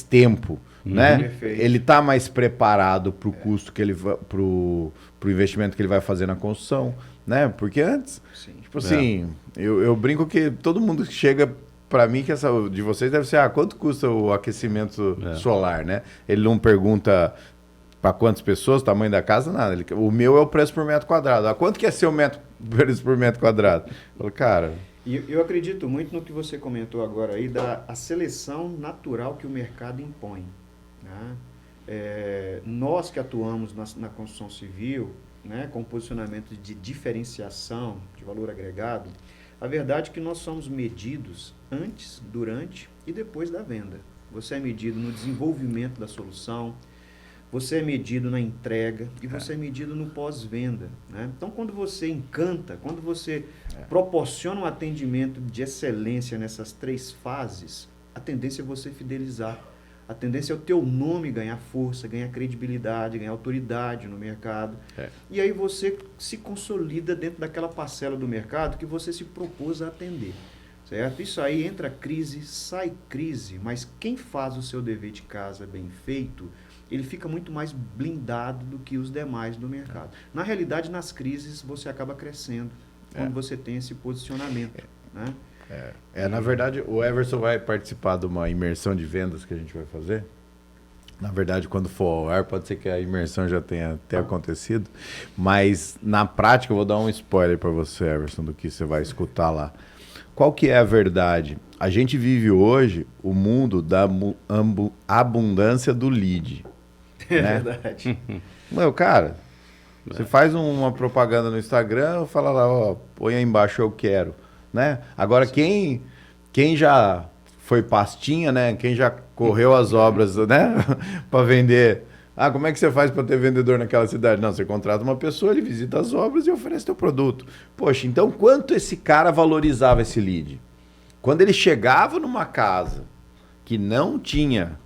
tempo, né? Perfeito. Ele está mais preparado para o custo que ele para o investimento que ele vai fazer na construção, né? Porque antes, tipo assim, eu brinco que todo mundo que chega para mim, que essa de vocês deve ser, quanto custa o aquecimento solar, né? Ele não pergunta para quantas pessoas, o tamanho da casa, nada. O meu é o preço por metro quadrado. Quanto que é seu preço por metro quadrado? Eu falo, cara... E eu acredito muito no que você comentou agora aí, a seleção natural que o mercado impõe, né? Nós que atuamos na construção civil, né, com posicionamento de diferenciação, de valor agregado, a verdade é que nós somos medidos antes, durante e depois da venda. Você é medido no desenvolvimento da solução, você é medido na entrega e você é medido no pós-venda, né? Então, quando você encanta, quando você proporciona um atendimento de excelência nessas 3 fases, a tendência é você fidelizar. A tendência é o teu nome ganhar força, ganhar credibilidade, ganhar autoridade no mercado. E aí você se consolida dentro daquela parcela do mercado que você se propôs a atender. Certo? Isso aí entra crise, sai crise, mas quem faz o seu dever de casa bem feito, ele fica muito mais blindado do que os demais do mercado. Na realidade, nas crises, você acaba crescendo quando você tem esse posicionamento. Né? Na verdade, o Everson vai participar de uma imersão de vendas que a gente vai fazer. Na verdade, quando for ao ar, pode ser que a imersão já tenha até acontecido. Mas, na prática, eu vou dar um spoiler para você, Everson, do que você vai escutar lá. Qual que é a verdade? A gente vive hoje o mundo da abundância do lead. Né? Verdade. Meu, cara, você faz uma propaganda no Instagram, fala lá, põe aí embaixo eu quero. Né? Agora, quem já foi pastinha, né? Quem já correu as obras, né? Para vender. Ah, como é que você faz para ter vendedor naquela cidade? Não, você contrata uma pessoa, ele visita as obras e oferece teu produto. Poxa, então quanto esse cara valorizava esse lead? Quando ele chegava numa casa que não tinha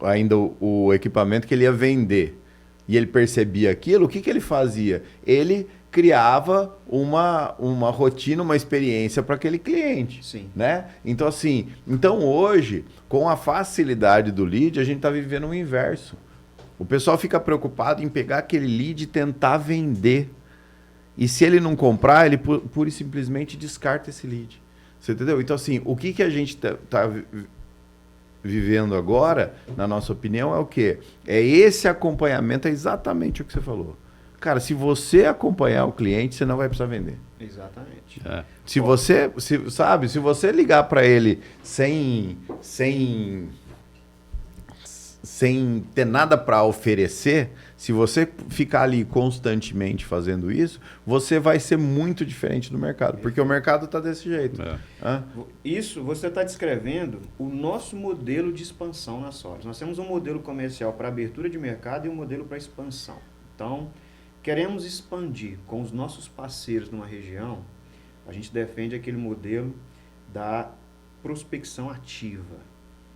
ainda o equipamento que ele ia vender e ele percebia aquilo, o que ele fazia? Ele criava uma rotina, uma experiência para aquele cliente. Sim. Né? Então, assim, hoje, com a facilidade do lead, a gente está vivendo o inverso. O pessoal fica preocupado em pegar aquele lead e tentar vender. E se ele não comprar, ele pura e simplesmente descarta esse lead. Você entendeu? Então, assim, o que a gente tá vivendo agora, na nossa opinião, é o quê? É esse acompanhamento, é exatamente o que você falou. Cara, se você acompanhar o cliente, você não vai precisar vender. Exatamente. Se você ligar para ele sem ter nada para oferecer, se você ficar ali constantemente fazendo isso, você vai ser muito diferente do mercado, porque o mercado está desse jeito. Isso você está descrevendo o nosso modelo de expansão na Solis. Nós temos um modelo comercial para abertura de mercado e um modelo para expansão. Então, queremos expandir com os nossos parceiros numa região, a gente defende aquele modelo da prospecção ativa,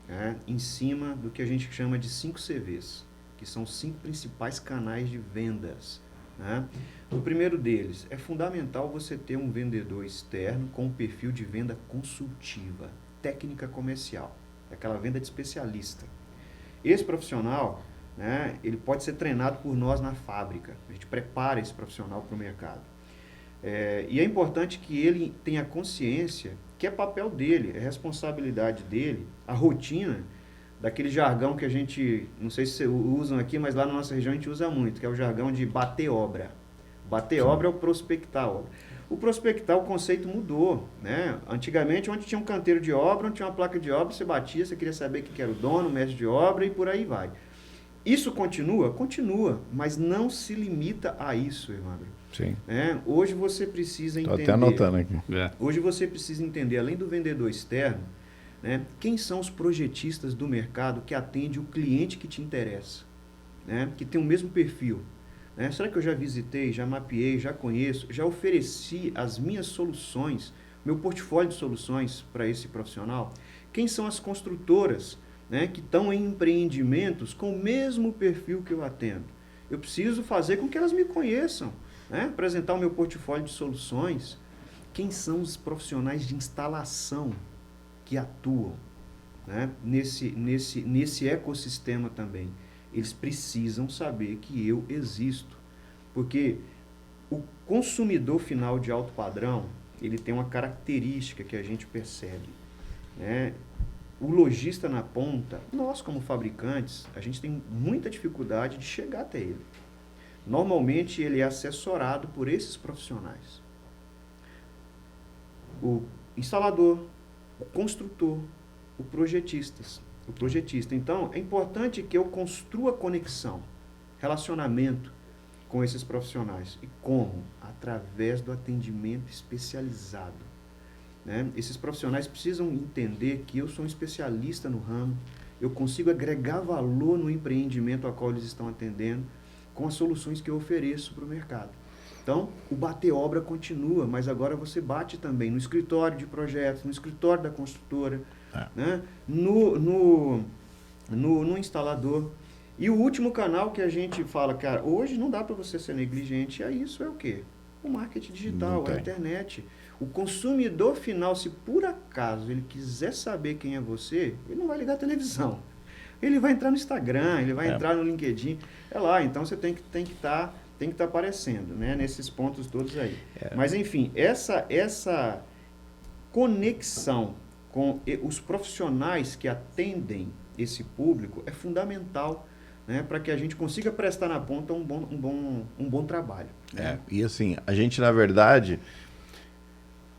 né, em cima do que a gente chama de 5 CVs, que são 5 principais canais de vendas. Né? O primeiro deles, é fundamental você ter um vendedor externo com um perfil de venda consultiva, técnica comercial, aquela venda de especialista. Esse profissional, né, ele pode ser treinado por nós na fábrica, a gente prepara esse profissional para o mercado. E é importante que ele tenha consciência que é papel dele, é responsabilidade dele, a rotina daquele jargão que a gente, não sei se usam aqui, mas lá na nossa região a gente usa muito, que é o jargão de bater obra. Bater obra é o prospectar obra. O prospectar, o conceito mudou, né? Antigamente, onde tinha um canteiro de obra, onde tinha uma placa de obra, você batia, você queria saber quem que era o dono, o mestre de obra e por aí vai. Isso continua? Continua, mas não se limita a isso, Evandro. Sim. Hoje você precisa entender... Estou até anotando aqui. Hoje você precisa entender, além do vendedor externo, né, quem são os projetistas do mercado que atendem o cliente que te interessa, né, que tem o mesmo perfil. Né? Será que eu já visitei, já mapeei, já conheço, já ofereci as minhas soluções, meu portfólio de soluções para esse profissional? Quem são as construtoras, né, que estão em empreendimentos com o mesmo perfil que eu atendo? Eu preciso fazer com que elas me conheçam, né? Apresentar o meu portfólio de soluções. Quem são os profissionais de instalação que atuam, né, nesse ecossistema também? Eles precisam saber que eu existo, porque o consumidor final de alto padrão, ele tem uma característica que a gente percebe, né? O lojista na ponta, nós como fabricantes, a gente tem muita dificuldade de chegar até ele. Normalmente ele é assessorado por esses profissionais. O instalador, o construtor, o projetista. Então, é importante que eu construa conexão, relacionamento com esses profissionais. E como? Através do atendimento especializado. Né? Esses profissionais precisam entender que eu sou um especialista no ramo, eu consigo agregar valor no empreendimento a qual eles estão atendendo com as soluções que eu ofereço para o mercado. Então, o bater obra continua, mas agora você bate também no escritório de projetos, no escritório da construtora, né? no instalador. E o último canal que a gente fala, cara, hoje não dá para você ser negligente, isso é o quê? O marketing digital, a internet. O consumidor final, se por acaso ele quiser saber quem é você, ele não vai ligar a televisão. Ele vai entrar no Instagram, ele vai entrar no LinkedIn. É lá, então você tem que estar aparecendo, né, nesses pontos todos aí. Mas, enfim, essa conexão com os profissionais que atendem esse público é fundamental, né, para que a gente consiga prestar na ponta um bom trabalho. Né? E assim, a gente, na verdade,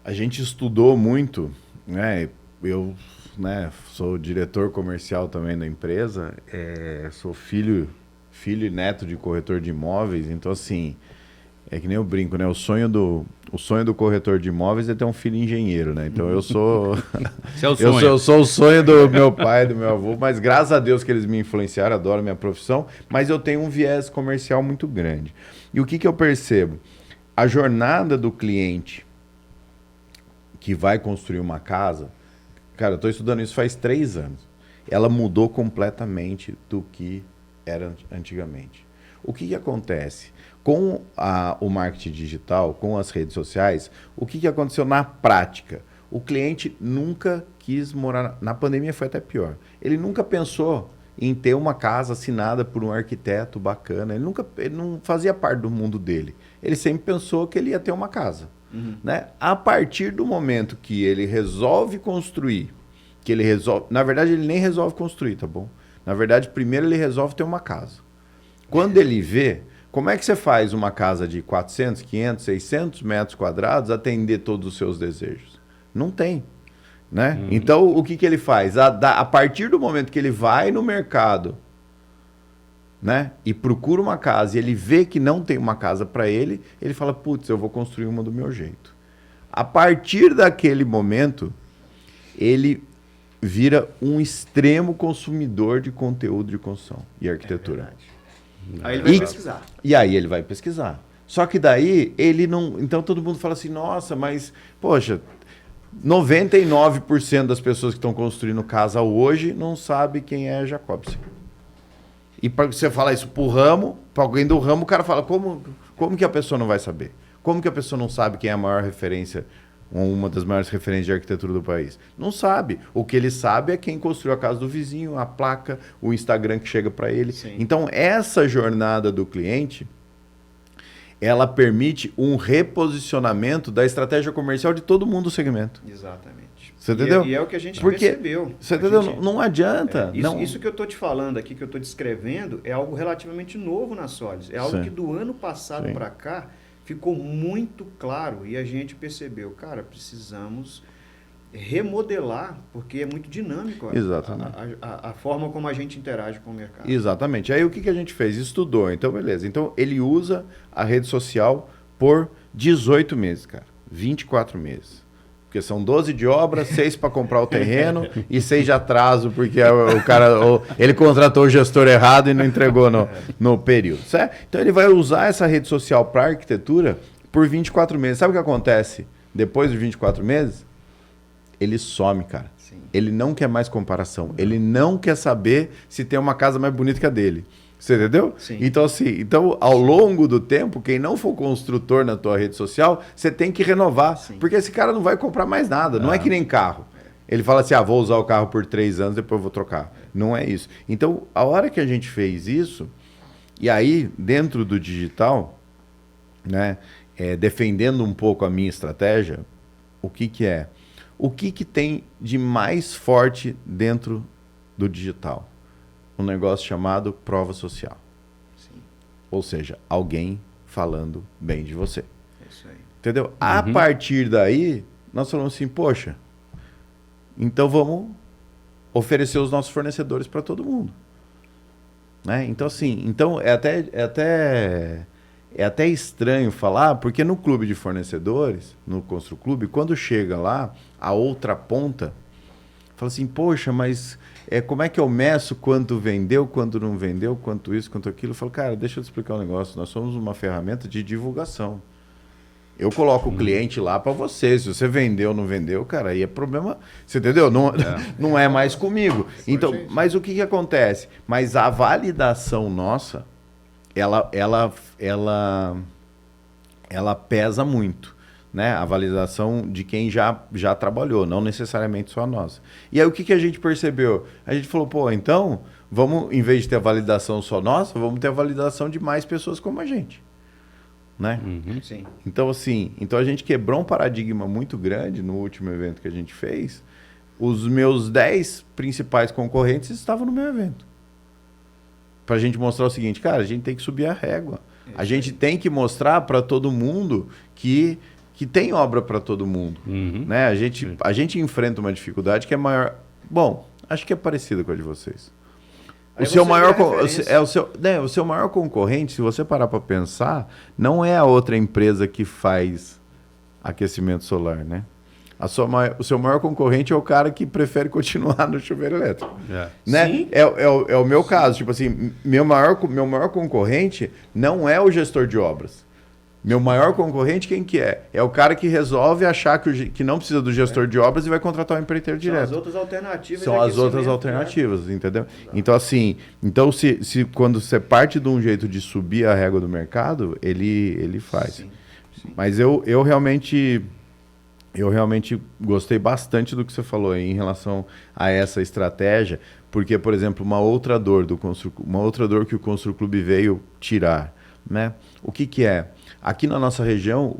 a gente estudou muito, né? Eu, né, sou diretor comercial também da empresa, sou filho e neto de corretor de imóveis, então assim, É que nem eu brinco, né? O sonho do corretor de imóveis é ter um filho engenheiro, né? Então eu sou... Esse é o sonho. eu sou o sonho do meu pai, do meu avô, mas graças a Deus que eles me influenciaram, adoro a minha profissão, mas eu tenho um viés comercial muito grande. E o que eu percebo? A jornada do cliente que vai construir uma casa, cara, eu estou estudando isso faz 3 anos. Ela mudou completamente do que era antigamente. O que acontece? Com o marketing digital, com as redes sociais, o que aconteceu na prática? O cliente nunca quis morar... Na pandemia foi até pior. Ele nunca pensou em ter uma casa assinada por um arquiteto bacana. Ele não fazia parte do mundo dele. Ele sempre pensou que ele ia ter uma casa. Né? A partir do momento que ele resolve construir, na verdade, ele nem resolve construir, tá bom? Na verdade, primeiro ele resolve ter uma casa. Quando ele vê, como é que você faz uma casa de 400, 500, 600 metros quadrados atender todos os seus desejos? Não tem. Né? Então, o que ele faz? A partir do momento que ele vai no mercado, né, e procura uma casa e ele vê que não tem uma casa para ele, ele fala, putz, eu vou construir uma do meu jeito. A partir daquele momento, ele vira um extremo consumidor de conteúdo de construção e arquitetura. Aí ele vai pesquisar. E aí ele vai pesquisar. Só que daí ele não... Então todo mundo fala assim, nossa, mas, poxa, 99% das pessoas que estão construindo casa hoje não sabe quem é Jacobsen. E para você falar isso para o ramo, para alguém do ramo, o cara fala, como que a pessoa não vai saber? Como que a pessoa não sabe quem é a maior referência, uma das maiores referências de arquitetura do país? Não sabe. O que ele sabe é quem construiu a casa do vizinho, a placa, o Instagram que chega para ele. Sim. Então, essa jornada do cliente, ela permite um reposicionamento da estratégia comercial de todo mundo do segmento. Exatamente. Você entendeu? E é o que a gente percebeu. Você entendeu? Não adianta. Isso que eu estou te falando aqui, que eu estou descrevendo, é algo relativamente novo na Solis. É algo que do ano passado para cá ficou muito claro e a gente percebeu, cara, precisamos remodelar, porque é muito dinâmico a forma como a gente interage com o mercado. Exatamente. Aí o que a gente fez? Estudou. Então, beleza. Então, ele usa a rede social por 18 meses, cara. 24 meses. Porque são 12 de obra, 6 para comprar o terreno e 6 de atraso, porque o cara ele contratou o gestor errado e não entregou no período. Certo? Então ele vai usar essa rede social para arquitetura por 24 meses. Sabe o que acontece depois de 24 meses? Ele some, cara. Sim. Ele não quer mais comparação. Ele não quer saber se tem uma casa mais bonita que a dele. Você entendeu? Sim. Então, assim, ao longo do tempo, quem não for construtor na tua rede social, você tem que renovar. Sim. Porque esse cara não vai comprar mais nada. Não é que nem carro. Ele fala assim, vou usar o carro por 3 anos, depois eu vou trocar. Não é isso. Então, a hora que a gente fez isso, e aí, dentro do digital, né, defendendo um pouco a minha estratégia, o que é? O que tem de mais forte dentro do digital? Um negócio chamado prova social. Sim. Ou seja, alguém falando bem de você. É isso aí. Entendeu? A partir daí, nós falamos assim, poxa, então vamos oferecer os nossos fornecedores para todo mundo. Né? Então, assim, é até estranho falar, porque no clube de fornecedores, no Construclube, quando chega lá, a outra ponta, fala assim, poxa, mas como é que eu meço quanto vendeu, quanto não vendeu, quanto isso, quanto aquilo? Eu falo, cara, deixa eu te explicar um negócio. Nós somos uma ferramenta de divulgação. Eu coloco o cliente lá para você. Se você vendeu ou não vendeu, cara, aí é problema... Você entendeu? Não é mais comigo. Então, mas o que acontece? Mas a validação nossa, ela pesa muito. Né? A validação de quem já trabalhou, não necessariamente só a nossa. E aí o que a gente percebeu? A gente falou, pô, então, vamos, em vez de ter a validação só nossa, vamos ter a validação de mais pessoas como a gente. Né? Sim. Então, assim, a gente quebrou um paradigma muito grande no último evento que a gente fez. Os meus 10 principais concorrentes estavam no meu evento. Pra gente mostrar o seguinte, cara, a gente tem que subir a régua. A gente tem que mostrar para todo mundo que tem obra para todo mundo. Né? A gente enfrenta uma dificuldade que é maior. Bom, acho que é parecida com a de vocês. Aí O seu você maior vira referência. o seu maior concorrente, se você parar para pensar, não é a outra empresa que faz aquecimento solar, né? O seu maior concorrente é o cara que prefere continuar no chuveiro elétrico. É. Né? Sim. É o meu caso. Tipo assim, meu maior concorrente não é o gestor de obras. Meu maior concorrente, quem que é? É o cara que resolve achar que não precisa do gestor de obras e vai contratar o empreiteiro São as direto. outras alternativas. São de as outras aquecimento, alternativas, entendeu? Então, assim, se quando você parte de um jeito de subir a régua do mercado, ele faz. Sim. Mas eu realmente gostei bastante do que você falou aí em relação a essa estratégia, porque, por exemplo, uma outra dor que o Construclube veio tirar, né? O que é? Aqui na nossa região,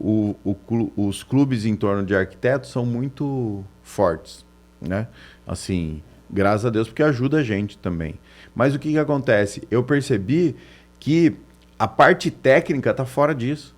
os clubes em torno de arquitetos são muito fortes, né? Assim, graças a Deus, porque ajuda a gente também. Mas o que acontece? Eu percebi que a parte técnica está fora disso.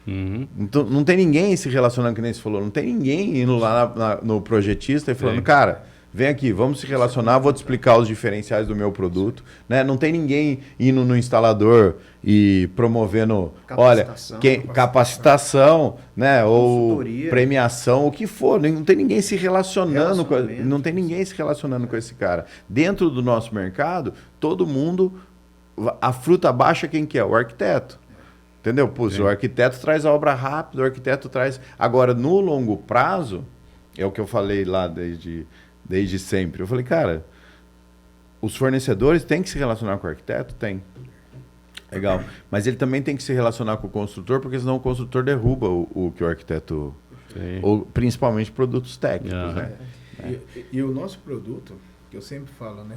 Uhum. Então, não tem ninguém se relacionando, que nem você falou, não tem ninguém indo lá no projetista e falando, Sim. cara, vem aqui, vamos se relacionar, vou te explicar os diferenciais do meu produto. Né? Não tem ninguém indo no instalador e promovendo, Capacitação. capacitação, né? Ou Consultoria. premiação, o que for. Não tem ninguém se relacionando Relacionamento. não tem ninguém se relacionando com esse cara. Dentro do nosso mercado, todo mundo, a fruta baixa quem que é? O arquiteto. Entendeu? Pô, se o arquiteto traz a obra rápida, o arquiteto traz... Agora, no longo prazo, é o que eu falei lá desde sempre. Eu falei, cara, os fornecedores têm que se relacionar com o arquiteto? Tem. Legal. Mas ele também tem que se relacionar com o construtor, porque senão o construtor derruba o que o arquiteto... Sim. Ou, principalmente produtos técnicos, Ah. né? E o nosso produto, que eu sempre falo, né?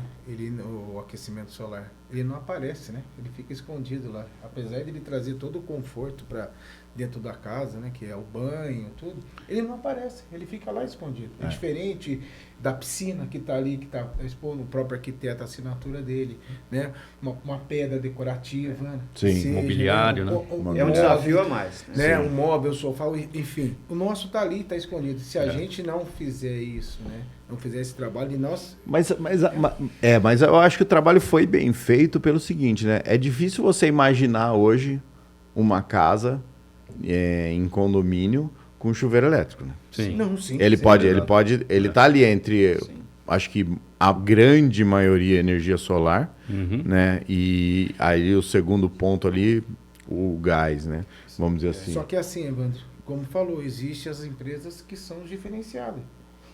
O aquecimento solar, ele não aparece, né? Ele fica escondido lá. Apesar de ele trazer todo o conforto para dentro da casa, né? Que é o banho, tudo. Ele não aparece, ele fica lá escondido. É diferente da piscina que está ali, que está expondo o próprio arquiteto, a assinatura dele, né? Uma pedra decorativa. Sim. seja, Mobiliário, né? É um desafio a mais. Né? Um móvel, sofá, enfim. O nosso tá ali, tá escondido. Se a gente não fizer isso, né? Não fizer esse trabalho, e nós... Mas eu acho que o trabalho foi bem feito pelo seguinte, né? É difícil você imaginar hoje uma casa em condomínio com chuveiro elétrico, né? Sim. Não, sim. Ele tá ali entre, acho que a grande maioria energia solar, Uhum. né? E aí o segundo ponto ali, o gás, né? Vamos dizer assim. Só que assim, Evandro, como falou, existem as empresas que são diferenciadas.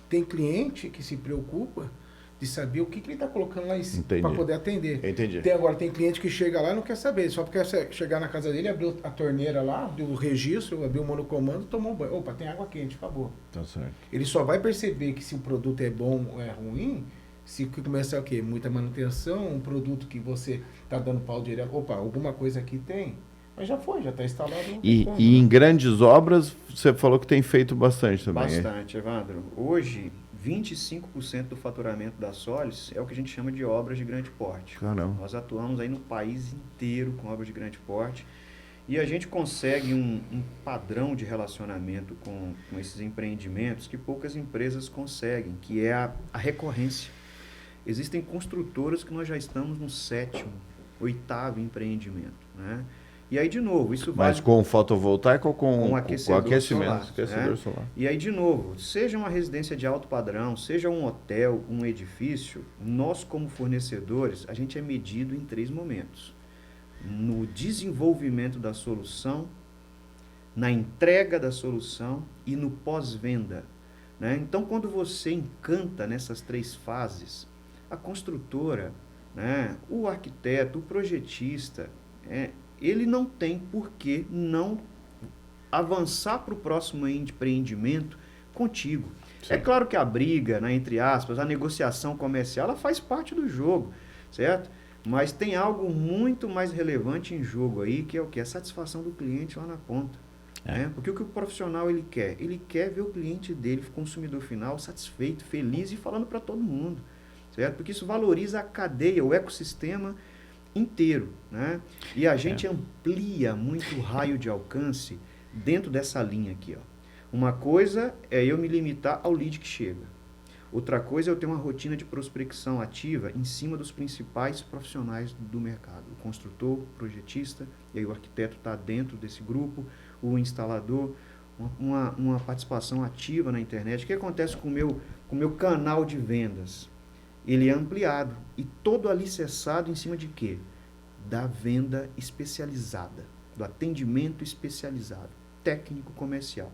Tem cliente que se preocupa de saber o que ele está colocando lá em cima Entendi. para poder atender. Entendi. Tem cliente que chega lá e não quer saber, só porque chegar na casa dele, abriu a torneira lá, abriu o registro, abriu o monocomando, tomou um banho. Opa, tem água quente, acabou. Tá certo. Ele só vai perceber que se o produto é bom ou é ruim, se começar o quê? Muita manutenção, um produto que você está dando pau direto. Opa, alguma coisa aqui tem. Mas já está instalado. E em grandes obras, você falou que tem feito bastante também. Bastante, Evandro. Hoje, 25% do faturamento da Solis é o que a gente chama de obras de grande porte. Caramba. Nós atuamos aí no país inteiro com obras de grande porte e a gente consegue um padrão de relacionamento com esses empreendimentos que poucas empresas conseguem, que é a recorrência. Existem construtoras que nós já estamos no 7º, 8º empreendimento, né? E aí, de novo, isso vai... Mas com fotovoltaico ou com aquecedor aquecimento? solar, Aquecedor né? solar. E aí, de novo, seja uma residência de alto padrão, seja um hotel, um edifício, nós como fornecedores, a gente é medido em 3 momentos. No desenvolvimento da solução, na entrega da solução e no pós-venda, né? Então, quando você encanta nessas 3 fases, a construtora, né, o arquiteto, o projetista, ele não tem por que não avançar para o próximo empreendimento contigo. Sim. É claro que a briga, né, entre aspas, a negociação comercial, ela faz parte do jogo, certo? Mas tem algo muito mais relevante em jogo aí, que é o quê? A satisfação do cliente lá na ponta. Né? Porque o que o profissional ele quer? Ele quer ver o cliente dele, o consumidor final, satisfeito, feliz e falando para todo mundo, certo? Porque isso valoriza a cadeia, o ecossistema inteiro, né? E a gente amplia muito o raio de alcance dentro dessa linha aqui, ó. Uma coisa é eu me limitar ao lead que chega. Outra coisa é eu ter uma rotina de prospecção ativa em cima dos principais profissionais do mercado. O construtor, o projetista, e aí o arquiteto está dentro desse grupo, o instalador, uma participação ativa na internet. O que acontece com o meu canal de vendas? Ele é ampliado e todo alicerçado em cima de quê? Da venda especializada, do atendimento especializado, técnico comercial.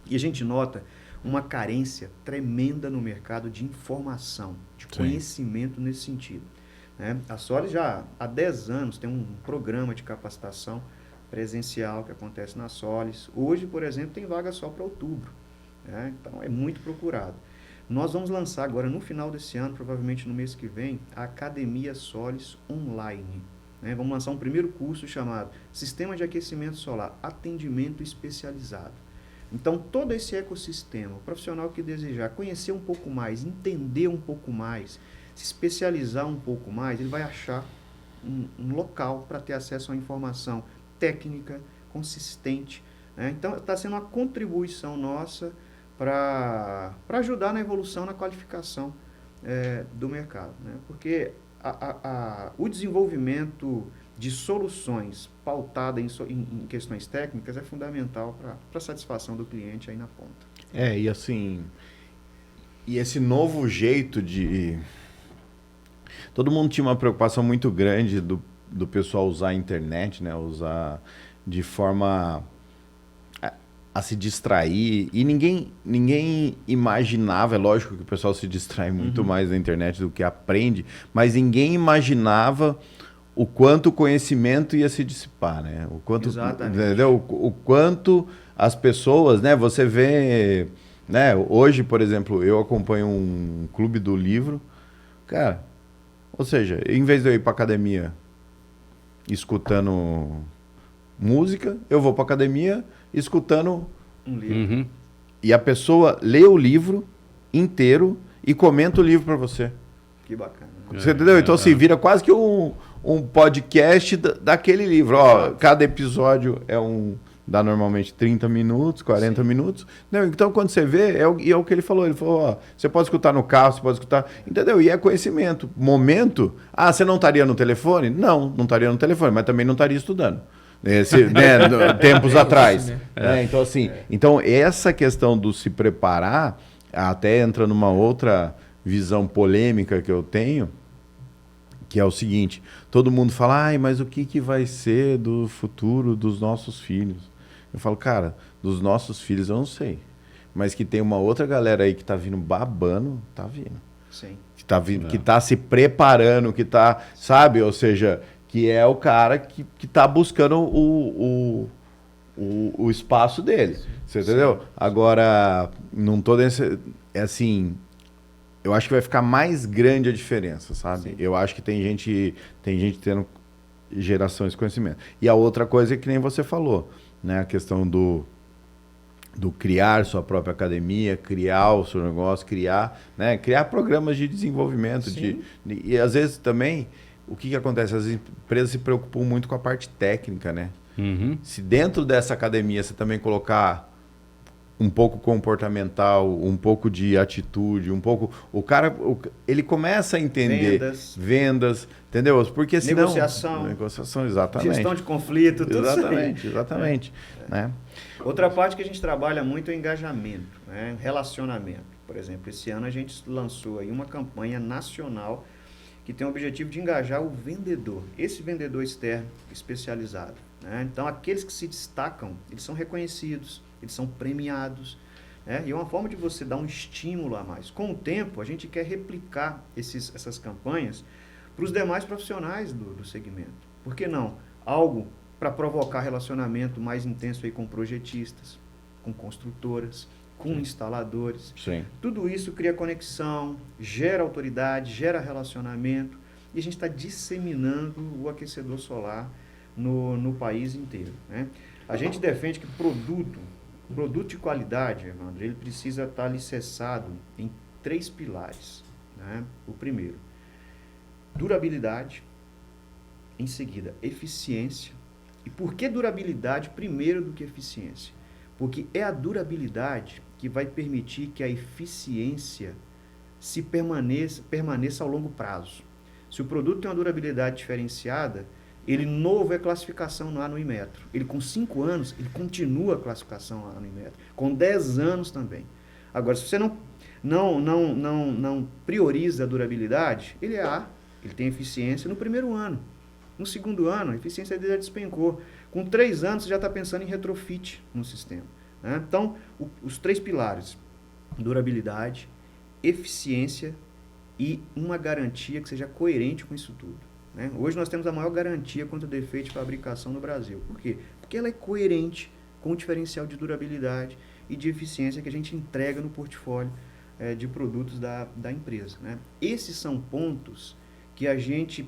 E a gente nota uma carência tremenda no mercado de informação, de conhecimento nesse sentido. Né? A Solis já há 10 anos tem um programa de capacitação presencial que acontece na Solis. Hoje, por exemplo, tem vaga só para outubro. Né? Então, é muito procurado. Nós vamos lançar agora, no final desse ano, provavelmente no mês que vem, a Academia Solis Online. Né? Vamos lançar um primeiro curso chamado Sistema de Aquecimento Solar, Atendimento Especializado. Então, todo esse ecossistema, o profissional que desejar conhecer um pouco mais, entender um pouco mais, se especializar um pouco mais, ele vai achar um local para ter acesso a informação técnica, consistente. Né? Então, está sendo uma contribuição nossa para ajudar na evolução, na qualificação do mercado. Né? Porque o desenvolvimento de soluções pautadas em questões técnicas é fundamental para a satisfação do cliente aí na ponta. E assim, e esse novo jeito de... Todo mundo tinha uma preocupação muito grande do pessoal usar a internet, né? Usar de forma a se distrair. E ninguém imaginava, é lógico que o pessoal se distrai muito mais na internet do que aprende, mas ninguém imaginava o quanto o conhecimento ia se dissipar, né? O quanto, entendeu? O quanto as pessoas, né? Você vê, né? Hoje, por exemplo, eu acompanho um clube do livro, cara, ou seja, em vez de eu ir para academia escutando música, eu vou para academia escutando um livro. E a pessoa lê o livro inteiro e comenta o livro para você. Que bacana. Você entendeu? Então, assim, vira quase que um podcast daquele livro. Ó, cada episódio dá normalmente 30 minutos, 40 minutos. Não, então, quando você vê, é o que ele falou. Ele falou, ó, você pode escutar no carro, você pode escutar... Entendeu? E é conhecimento. Momento... Ah, você não estaria no telefone? Não estaria no telefone, mas também não estaria estudando. Tempos atrás. Então, assim, então, essa questão do se preparar, até entra numa outra visão polêmica que eu tenho, que é o seguinte: todo mundo fala, mas o que vai ser do futuro dos nossos filhos? Eu falo, cara, dos nossos filhos eu não sei, mas que tem uma outra galera aí que tá vindo babando, tá vindo. Sim. Que tá vindo, que tá se preparando, que tá, sabe? Ou seja, que é o cara que tá buscando o espaço dele. Você entendeu? Agora, não tô nesse... assim... Eu acho que vai ficar mais grande a diferença, sabe? Sim. Eu acho que tem gente tendo gerações de conhecimento. E a outra coisa é que nem você falou, né? A questão do criar sua própria academia, criar o seu negócio, criar programas de desenvolvimento. E às vezes também, o que acontece? As empresas se preocupam muito com a parte técnica, né? Se dentro dessa academia você também colocar um pouco comportamental, um pouco de atitude, um pouco... O cara, ele começa a entender... Vendas, entendeu? Porque senão... Negociação, exatamente. Gestão de conflito, tudo exatamente, isso. Exatamente. Né? Outra parte que a gente trabalha muito é o engajamento, né? Relacionamento. Por exemplo, esse ano a gente lançou aí uma campanha nacional que tem o objetivo de engajar o vendedor, esse vendedor externo especializado. Né? Então, aqueles que se destacam, eles são reconhecidos, eles são premiados, né? E é uma forma de você dar um estímulo a mais. Com o tempo, a gente quer replicar essas campanhas para os demais profissionais do segmento. Por que não? Algo para provocar relacionamento mais intenso aí com projetistas, com construtoras, com instaladores. Sim. Tudo isso cria conexão, gera autoridade, gera relacionamento, e a gente está disseminando o aquecedor solar no país inteiro. Né? A gente defende que produto de qualidade, Evandro, ele precisa estar alicerçado em 3 pilares. Né? O primeiro, durabilidade. Em seguida, eficiência. E por que durabilidade primeiro do que eficiência? Porque é a durabilidade que vai permitir que a eficiência se permaneça ao longo prazo. Se o produto tem uma durabilidade diferenciada, ele novo é classificação lá no Inmetro. Ele com 5 anos, ele continua a classificação lá no Inmetro. Com 10 anos também. Agora, se você não prioriza a durabilidade, ele é A, ele tem eficiência no primeiro ano. No segundo ano, a eficiência dele já despencou. Com 3 anos, você já está pensando em retrofit no sistema. Né? Então, os 3 pilares, durabilidade, eficiência e uma garantia que seja coerente com isso tudo. Né? Hoje nós temos a maior garantia contra defeito de fabricação no Brasil. Por quê? Porque ela é coerente com o diferencial de durabilidade e de eficiência que a gente entrega no portfólio de produtos da empresa. Né? Esses são pontos que a gente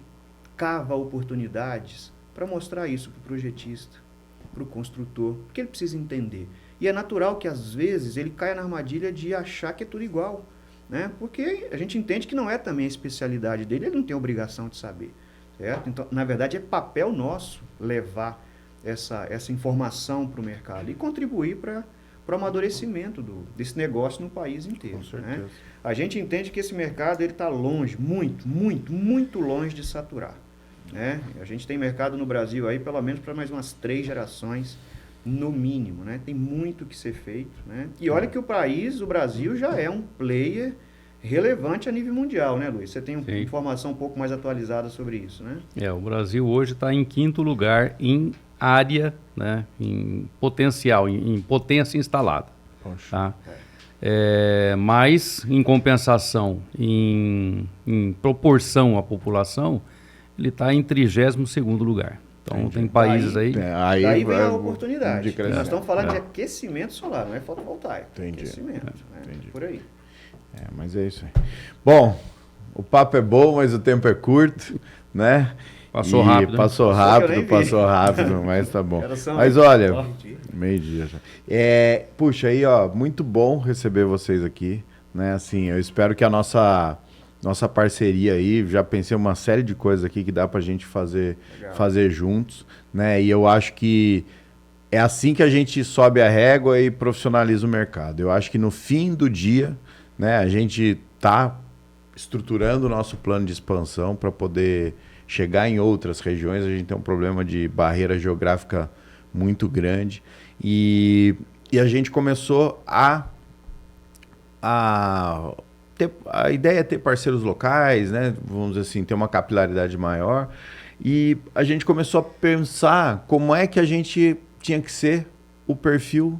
cava oportunidades para mostrar isso para o projetista, para o construtor, porque ele precisa entender. E é natural que, às vezes, ele caia na armadilha de achar que é tudo igual. Né? Porque a gente entende que não é também a especialidade dele, ele não tem obrigação de saber. Certo? Então, na verdade, é papel nosso levar essa informação para o mercado e contribuir para o amadurecimento desse negócio no país inteiro. Com certeza. Né? A gente entende que esse mercado está longe, muito longe de saturar. Né? A gente tem mercado no Brasil aí pelo menos para mais umas 3 gerações, no mínimo. Né? Tem muito que ser feito. Né? E olha que o Brasil já é um player relevante a nível mundial, né, Luiz? Você tem uma informação um pouco mais atualizada sobre isso, né? O Brasil hoje está em 5º lugar em área, né, em potencial, em potência instalada. Tá? Mas, em compensação, em proporção à população, ele está em 32º lugar. Então, Entendi. Tem países aí... Daí vem a oportunidade. Nós estamos falando de aquecimento solar, não é fotovoltaico. Aquecimento, né? Por aí. Mas é isso aí. Bom, o papo é bom, mas o tempo é curto, né? Passou rápido, mas tá bom. Mas olha, meio-dia já. Puxa, aí, ó, muito bom receber vocês aqui, né? Assim, eu espero que a nossa parceria aí, já pensei uma série de coisas aqui que dá pra gente fazer juntos, né? E eu acho que é assim que a gente sobe a régua e profissionaliza o mercado. Eu acho que no fim do dia, né, a gente está estruturando o nosso plano de expansão para poder chegar em outras regiões. A gente tem um problema de barreira geográfica muito grande e a gente começou a ideia é ter parceiros locais, né, vamos dizer assim, ter uma capilaridade maior, e a gente começou a pensar como é que a gente tinha que ser o perfil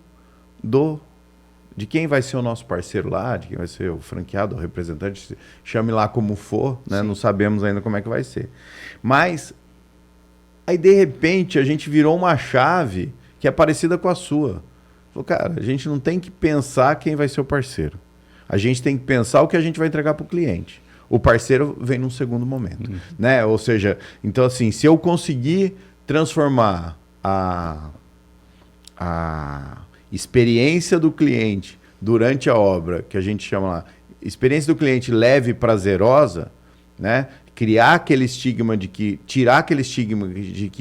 de quem vai ser o nosso parceiro lá, de quem vai ser o franqueado, o representante, chame lá como for, né? Não sabemos ainda como é que vai ser. Mas, aí de repente, a gente virou uma chave que é parecida com a sua. Falou, cara, a gente não tem que pensar quem vai ser o parceiro. A gente tem que pensar o que a gente vai entregar para o cliente. O parceiro vem num segundo momento. Né? Ou seja, então assim, se eu conseguir transformar a experiência do cliente durante a obra, que a gente chama lá, experiência do cliente leve e prazerosa, né? Tirar aquele estigma de que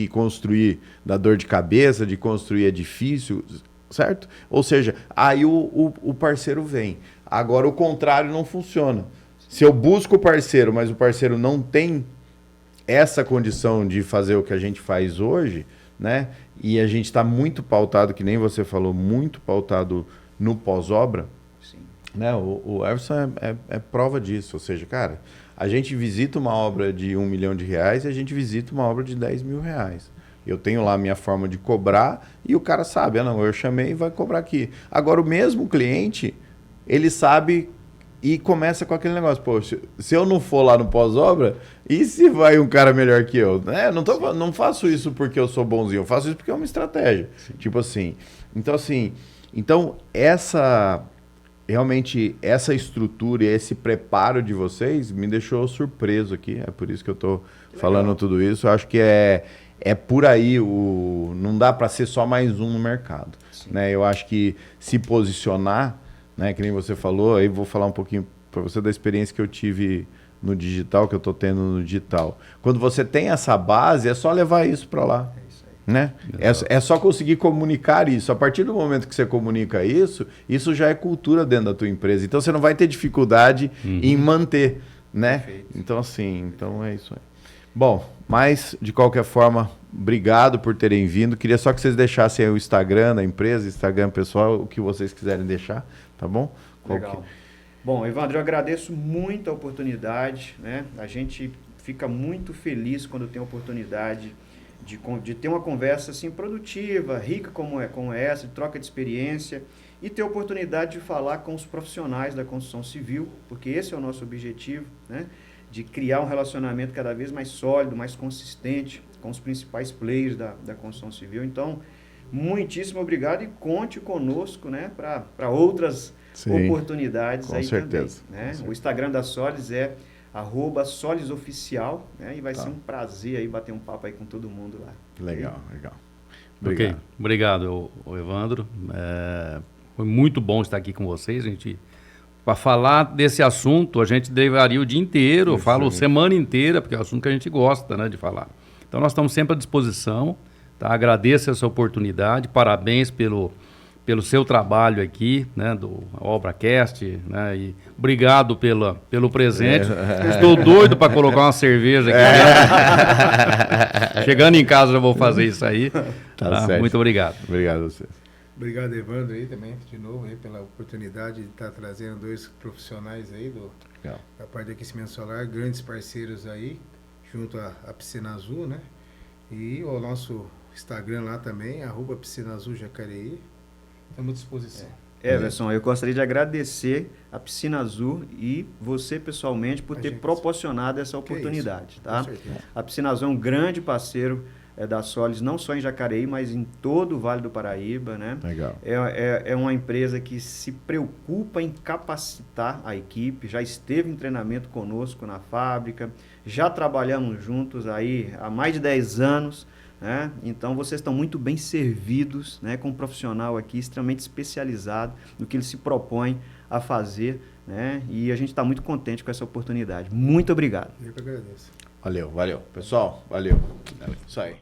construir dá dor de cabeça, de construir é difícil, certo? Ou seja, aí o parceiro vem. Agora o contrário não funciona. Se eu busco o parceiro, mas o parceiro não tem essa condição de fazer o que a gente faz hoje, né? E a gente está muito pautado, que nem você falou, muito pautado no pós-obra. Né? O Everson é prova disso. Ou seja, cara, a gente visita uma obra de R$1 milhão e a gente visita uma obra de R$10 mil. Eu tenho lá a minha forma de cobrar e o cara sabe, eu chamei e vai cobrar aqui. Agora, o mesmo cliente, ele sabe e começa com aquele negócio, poxa, se eu não for lá no pós-obra, e se vai um cara melhor que eu? Não faço isso porque eu sou bonzinho, eu faço isso porque é uma estratégia. Sim. Tipo assim. Então, realmente, essa estrutura e esse preparo de vocês me deixou surpreso aqui. É por isso que eu estou falando tudo isso. Eu acho que é por aí, não dá para ser só mais um no mercado. Né? Eu acho que se posicionar, né, que nem você falou, aí vou falar um pouquinho para você da experiência que eu tive no digital, que eu estou tendo no digital. Quando você tem essa base, é só levar isso para lá. Né? É só conseguir comunicar isso. A partir do momento que você comunica isso, isso já é cultura dentro da tua empresa. Então você não vai ter dificuldade em manter, né? Perfeito. Então assim, então é isso aí. Bom, mas de qualquer forma, obrigado por terem vindo. Queria só que vocês deixassem aí o Instagram da empresa, Instagram pessoal, o que vocês quiserem deixar, tá bom? Legal. Bom, Evandro, eu agradeço muito a oportunidade, né? A gente fica muito feliz quando tem a oportunidade de ter uma conversa assim produtiva, rica como essa, de troca de experiência e ter a oportunidade de falar com os profissionais da construção civil, porque esse é o nosso objetivo, né? De criar um relacionamento cada vez mais sólido, mais consistente com os principais players da construção civil. Então, muitíssimo obrigado e conte conosco, né? Para outras oportunidades com aí certeza, também, né? com certeza. O Instagram da Solis é @solisoficial, né? E vai ser um prazer aí bater um papo aí com todo mundo lá. Legal. Ok, Obrigado. obrigado, Evandro. Foi muito bom estar aqui com vocês. Para falar desse assunto, a gente levaria o dia inteiro, eu falo semana inteira, porque é um assunto que a gente gosta, né, de falar. Então, nós estamos sempre à disposição. Tá? Agradeço essa oportunidade, parabéns pelo seu trabalho aqui, né, do ObraCast, né, e obrigado pelo presente. Estou doido para colocar uma cerveja aqui. Chegando em casa já vou fazer isso aí. Tá certo. Muito obrigado. Obrigado a vocês. Obrigado, Evandro, aí também, de novo, aí, pela oportunidade de estar trazendo dois profissionais aí Legal. da parte de aquecimento solar, grandes parceiros aí, junto à Piscina Azul, né? E o nosso Instagram lá também, @Piscina Azul Jacareí. Estamos à disposição. Everson, eu gostaria de agradecer a Piscina Azul e você pessoalmente por ter proporcionado essa oportunidade. Tá? Com certeza. A Piscina Azul é um grande parceiro da Solis, não só em Jacareí, mas em todo o Vale do Paraíba. Né? Legal. É uma empresa que se preocupa em capacitar a equipe, já esteve em treinamento conosco na fábrica, já trabalhamos juntos aí há mais de 10 anos. Né? Então, vocês estão muito bem servidos, né, com um profissional aqui extremamente especializado no que ele se propõe a fazer, né? E a gente está muito contente com essa oportunidade. Muito obrigado. Eu que agradeço. Valeu. Pessoal, valeu. Isso aí.